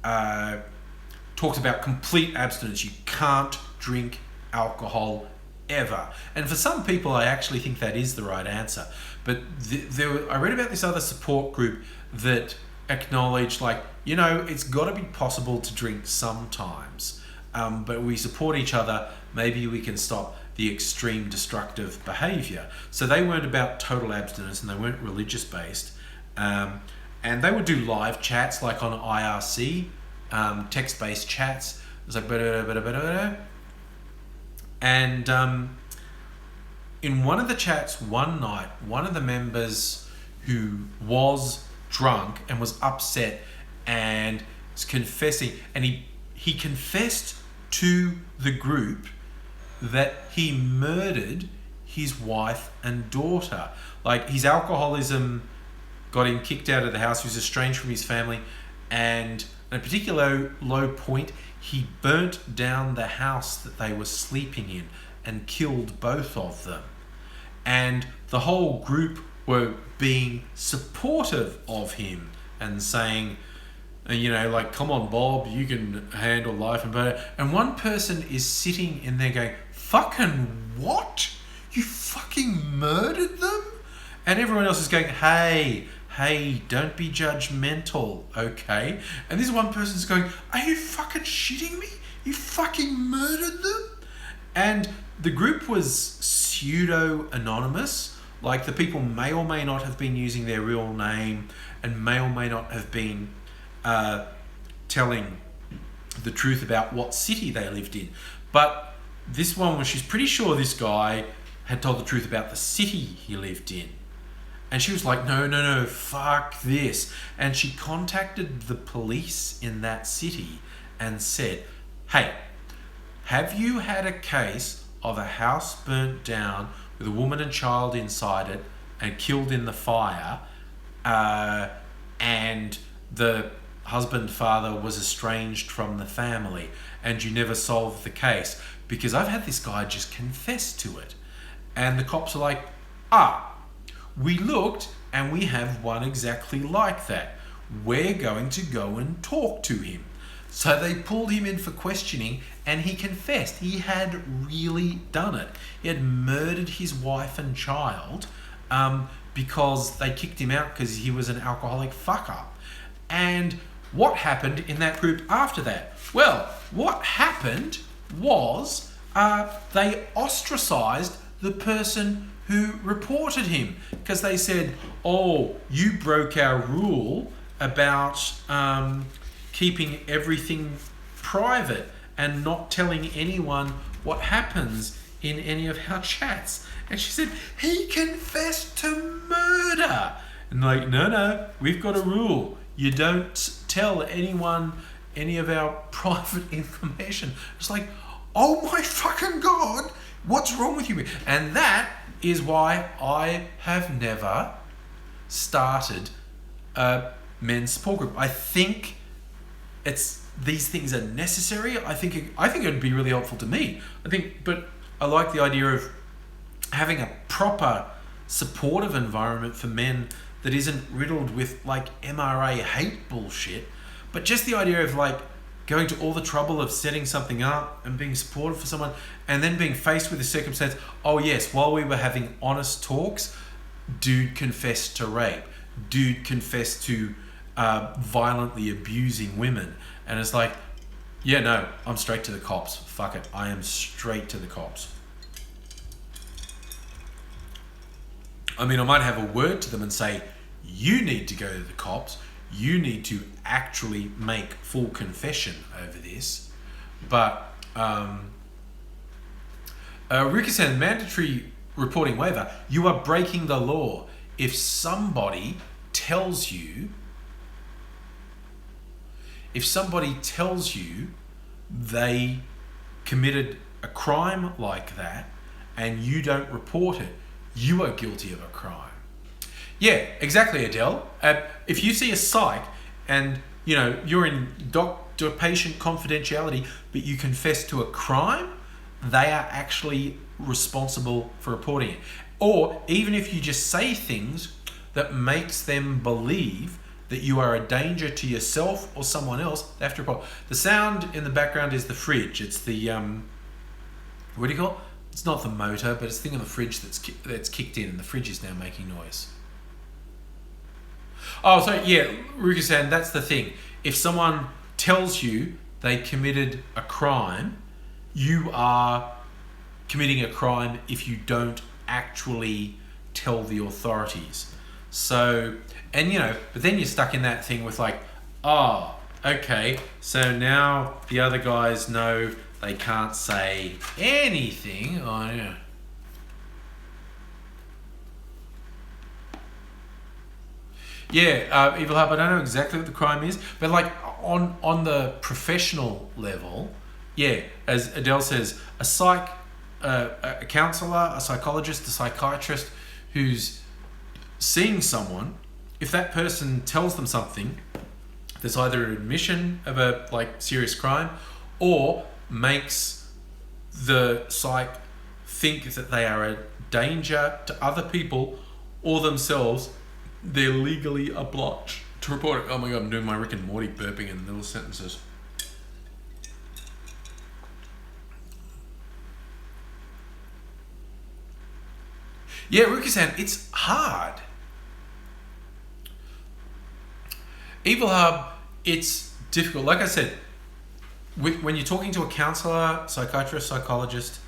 talks about complete abstinence. You can't drink alcohol ever. And for some people, I actually think that is the right answer. But I read about this other support group that acknowledged, like, it's got to be possible to drink sometimes, but we support each other. Maybe we can stop the extreme destructive behavior. So they weren't about total abstinence, and they weren't religious based, and they would do live chats like on IRC, text-based chats. It was like and in one of the chats one night, one of the members who was drunk and was upset and was confessing, and he confessed to the group that he murdered his wife and daughter. Like, his alcoholism got him kicked out of the house. He was estranged from his family, and at a particular low point, he burnt down the house that they were sleeping in and killed both of them. And the whole group were being supportive of him and saying, like, come on, Bob, you can handle life and better. And one person is sitting in there going, fucking what? You fucking murdered them? And everyone else is going, hey, don't be judgmental, okay? And this one person's going, are you fucking shitting me? You fucking murdered them? And the group was pseudo-anonymous. Like, the people may or may not have been using their real name and may or may not have been telling the truth about what city they lived in. But this one was, she's pretty sure this guy had told the truth about the city he lived in. And she was like, no, fuck this. And she contacted the police in that city and said, hey, have you had a case of a house burnt down with a woman and child inside it and killed in the fire, and the father was estranged from the family, and you never solved the case? Because I've had this guy just confess to it. And the cops are like, we looked and we have one exactly like that. We're going to go and talk to him. So they pulled him in for questioning, and he confessed. He had really done it. He had murdered his wife and child because they kicked him out because he was an alcoholic fuck-up. And what happened in that group after that? Well, what happened was they ostracized the person who reported him, because they said, you broke our rule about keeping everything private and not telling anyone what happens in any of our chats. And she said, he confessed to murder. And like, no, we've got a rule. You don't tell anyone any of our private information. It's like, oh my fucking God, what's wrong with you? And that is why I have never started a men's support group. I think these things are necessary. I think it would be really helpful to me. But I like the idea of having a proper supportive environment for men that isn't riddled with like MRA hate bullshit, but just the idea of like going to all the trouble of setting something up and being supportive for someone, and then being faced with the circumstance, oh yes, while we were having honest talks, dude confessed to rape, dude confessed to violently abusing women. And it's like, yeah, no, I'm straight to the cops. Fuck it, I am straight to the cops. I mean, I might have a word to them and say, you need to go to the cops. You need to actually make full confession over this. But Ruki-san, mandatory reporting waiver, you are breaking the law. If somebody tells you they committed a crime like that and you don't report it, you are guilty of a crime. Yeah, exactly, Adele. If you see a psych and you're in doctor-patient confidentiality, but you confess to a crime, they are actually responsible for reporting it. Or even if you just say things that makes them believe that you are a danger to yourself or someone else, they have to report. The sound in the background is the fridge. It's the what do you call it? It's not the motor, but it's the thing on the fridge that's kicked in, and the fridge is now making noise. Oh, so yeah, Ruki-san, that's the thing. If someone tells you they committed a crime, you are committing a crime if you don't actually tell the authorities. So, and but then you're stuck in that thing with like, oh, okay, so now the other guys know they can't say anything. Oh, yeah. Yeah, Evil Hub, I don't know exactly what the crime is, but like on the professional level, yeah, as Adele says, a counsellor, a psychologist, a psychiatrist who's seeing someone, if that person tells them something, there's either an admission of a serious crime or makes the psych think that they are a danger to other people or themselves, they're legally obliged to report it. Oh my God, I'm doing my Rick and Morty burping in little sentences. Yeah, Ruki-san, it's hard. Evil Hub, it's difficult. Like I said, when you're talking to a counsellor, psychiatrist, psychologist,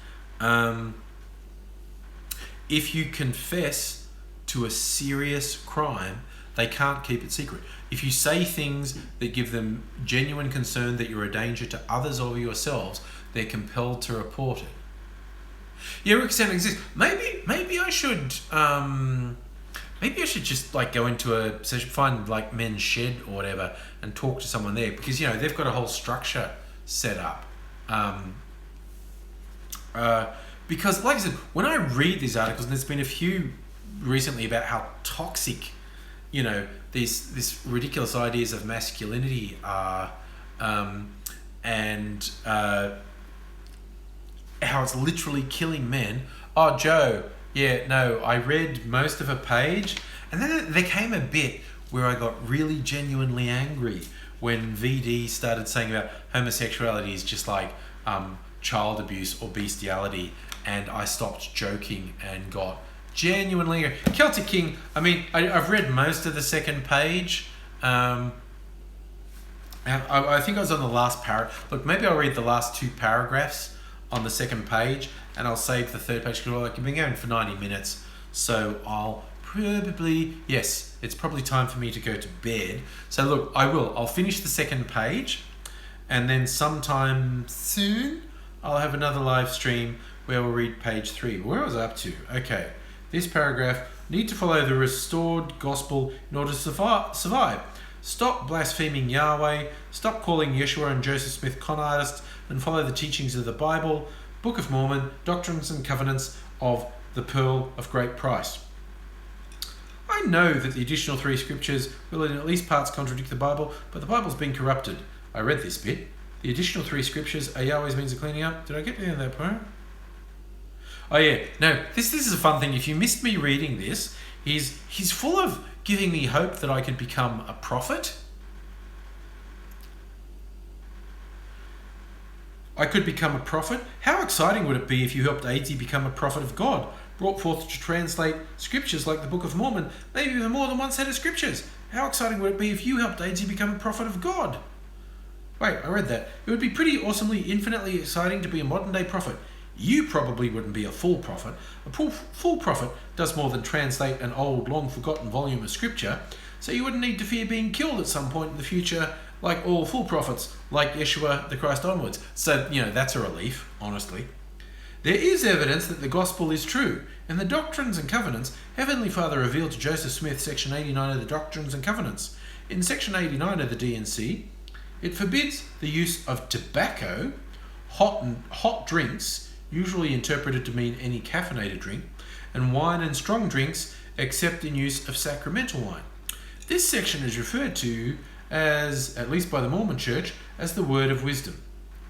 if you confess to a serious crime, they can't keep it secret. If you say things that give them genuine concern that you're a danger to others or yourselves, they're compelled to report it. Yeah, Rick Sandler exists. Maybe I should just like go into a session, find like Men's Shed or whatever, and talk to someone there, because they've got a whole structure set up. Because like I said, when I read these articles, and there's been a few recently about how toxic, these ridiculous ideas of masculinity are, and how it's literally killing men. Oh, Joe, I read most of a page, and then there came a bit where I got really genuinely angry when VD started saying about homosexuality is just like child abuse or bestiality, and I stopped joking and got genuinely angry. Celtic King, I've read most of the second page. I think I was on the last paragraph. Look, maybe I'll read the last 2 paragraphs on the second page, and I'll save the third page, because I've been going for 90 minutes, so I'll probably, yes, it's probably time for me to go to bed. So look, I'll finish the second page, and then sometime soon I'll have another live stream where we'll read page 3. Where was I up to? Okay, this paragraph: need to follow the restored gospel in order to survive. Stop blaspheming Yahweh, stop calling Yeshua and Joseph Smith con artists, and follow the teachings of the Bible, Book of Mormon, Doctrines and Covenants of the Pearl of Great Price. I know that the additional 3 scriptures will in at least parts contradict the Bible, but the Bible's been corrupted. I read this bit. The additional 3 scriptures are Yahweh's means of cleaning up. Did I get to the end of that part? Oh yeah, no, this is a fun thing. If you missed me reading this, he's full of giving me hope that I could become a prophet. I could become a prophet. How exciting would it be if you helped AZ become a prophet of God, brought forth to translate scriptures like the Book of Mormon, maybe even more than one set of scriptures? How exciting would it be if you helped AZ become a prophet of God? Wait, I read that. It would be pretty awesomely, infinitely exciting to be a modern day prophet. You probably wouldn't be a full prophet. A full prophet does more than translate an old, long-forgotten volume of scripture, so you wouldn't need to fear being killed at some point in the future, like all full prophets, like Yeshua the Christ onwards. So, that's a relief, honestly. There is evidence that the gospel is true. In the Doctrines and Covenants, Heavenly Father revealed to Joseph Smith Section 89 of the Doctrines and Covenants. In Section 89 of the D&C, it forbids the use of tobacco, hot drinks, usually interpreted to mean any caffeinated drink, and wine and strong drinks, except in use of sacramental wine. This section is referred to as, at least by the Mormon Church, as the word of wisdom.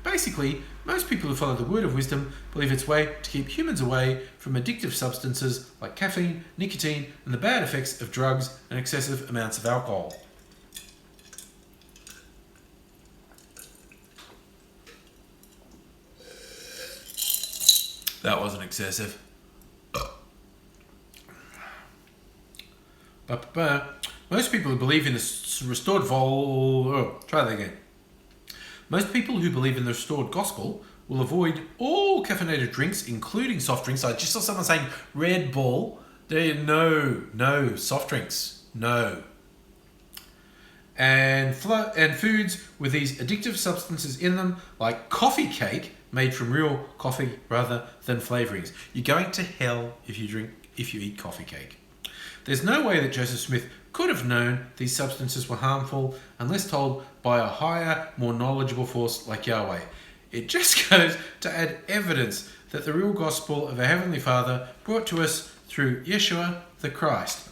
Basically, most people who follow the word of wisdom believe it's way to keep humans away from addictive substances like caffeine, nicotine, and the bad effects of drugs and excessive amounts of alcohol. That wasn't excessive. Most people who believe in the restored try that again. Most people who believe in the restored gospel will avoid all caffeinated drinks, including soft drinks. I just saw someone saying Red Bull. No soft drinks. No. And foods with these addictive substances in them, like coffee cake made from real coffee rather than flavorings. You're going to hell if you eat coffee cake. There's no way that Joseph Smith could have known these substances were harmful unless told by a higher, more knowledgeable force like Yahweh. It just goes to add evidence that the real gospel of our Heavenly Father brought to us through Yeshua the Christ.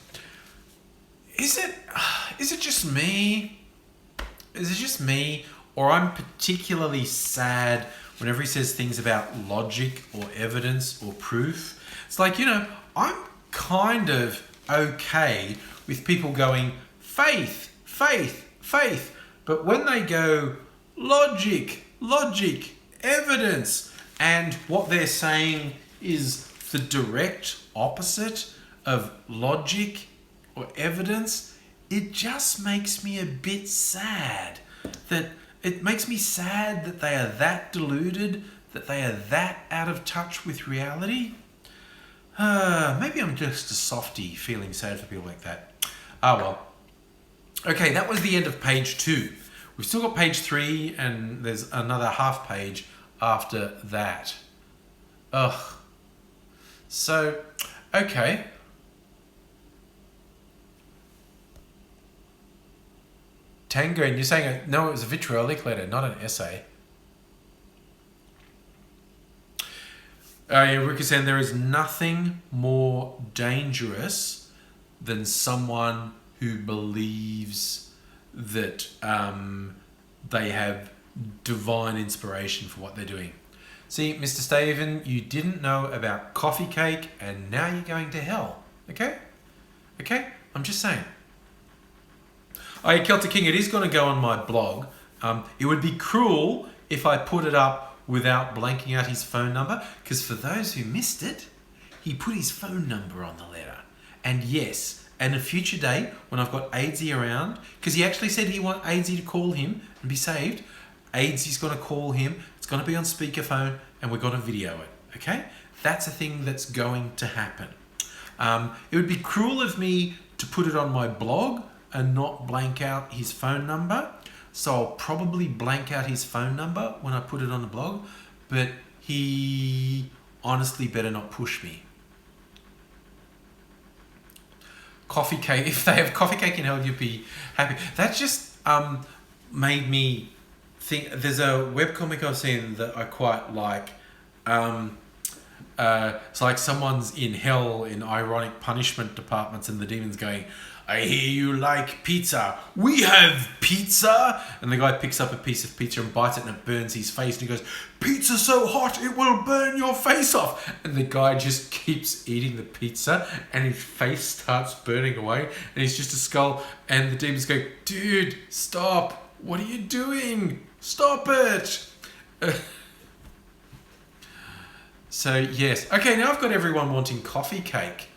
Is it just me? Is it just me? Or I'm particularly sad whenever he says things about logic or evidence or proof. It's like, I'm kind of okay with people going faith, but when they go logic, evidence, and what they're saying is the direct opposite of logic or evidence, it just makes me a bit sad. It makes me sad that they are that deluded, that they are that out of touch with reality. Maybe I'm just a softie feeling sad for people like that. Ah, well. Okay, that was the end of page 2. We've still got page 3 and there's another half page after that. Ugh. So, okay. Tango, and you're saying, no, it was a vitriolic letter, not an essay. Yeah, Rick is saying there is nothing more dangerous than someone who believes that they have divine inspiration for what they're doing. See, Mr. Stephen, you didn't know about coffee cake and now you're going to hell. Okay? Okay? I'm just saying. Oh, yeah, Celtic King, it is going to go on my blog. It would be cruel if I put it up without blanking out his phone number, because for those who missed it, he put his phone number on the letter. And yes, and a future day when I've got Aidsy around, because he actually said he wants Aidsy to call him and be saved. Aidsy's going to call him, it's going to be on speakerphone, and we're going to video it, okay? That's a thing that's going to happen. It would be cruel of me to put it on my blog and not blank out his phone number. So I'll probably blank out his phone number when I put it on the blog, but he honestly better not push me. Coffee cake, if they have coffee cake in hell, you'd be happy. That just made me think, there's a webcomic I've seen that I quite like. It's like someone's in hell in ironic punishment departments and the demon's going, I hear you like pizza. We have pizza. And the guy picks up a piece of pizza and bites it and it burns his face. And he goes, pizza's so hot, it will burn your face off. And the guy just keeps eating the pizza and his face starts burning away. And he's just a skull. And the demon's going, dude, stop. What are you doing? Stop it. So, yes. Okay, now I've got everyone wanting coffee cake.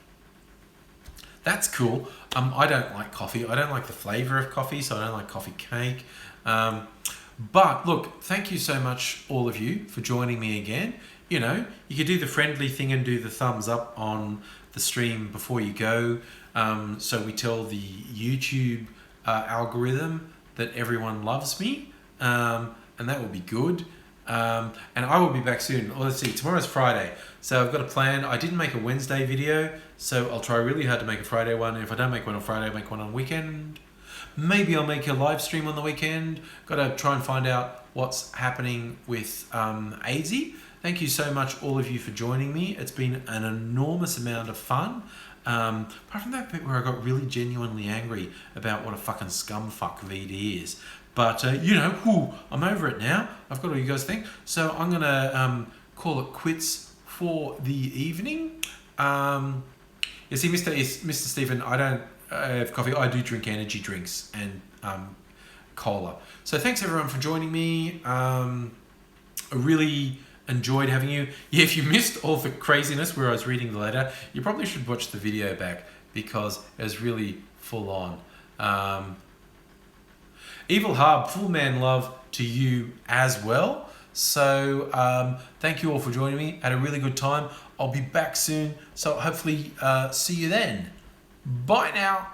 That's cool. I don't like coffee. I don't like the flavour of coffee, so I don't like coffee cake. But look, thank you so much, all of you, for joining me again. You know, you could do the friendly thing and do the thumbs up on the stream before you go. So we tell the YouTube algorithm that everyone loves me, and that will be good. And I will be back soon. Well, let's see, tomorrow's Friday, so I've got a plan. I didn't make a Wednesday video, so I'll try really hard to make a Friday one. If I don't make one on Friday, I'll make one on weekend. Maybe I'll make a live stream on the weekend. Got to try and find out what's happening with Aidsy. Thank you so much, all of you, for joining me. It's been an enormous amount of fun. Apart from that bit where I got really genuinely angry about what a fucking scumfuck VD is. But, you know, I'm over it now. I've got all you guys think. So I'm going to call it quits for the evening. You see, Mr. Stephen, I don't have coffee. I do drink energy drinks and cola. So thanks, everyone, for joining me. I really enjoyed having you. Yeah, if you missed all the craziness where I was reading the letter, you probably should watch the video back because it was really full on. Evil Harb, full man love to you as well. So thank you all for joining me. Had a really good time. I'll be back soon. So hopefully see you then. Bye now.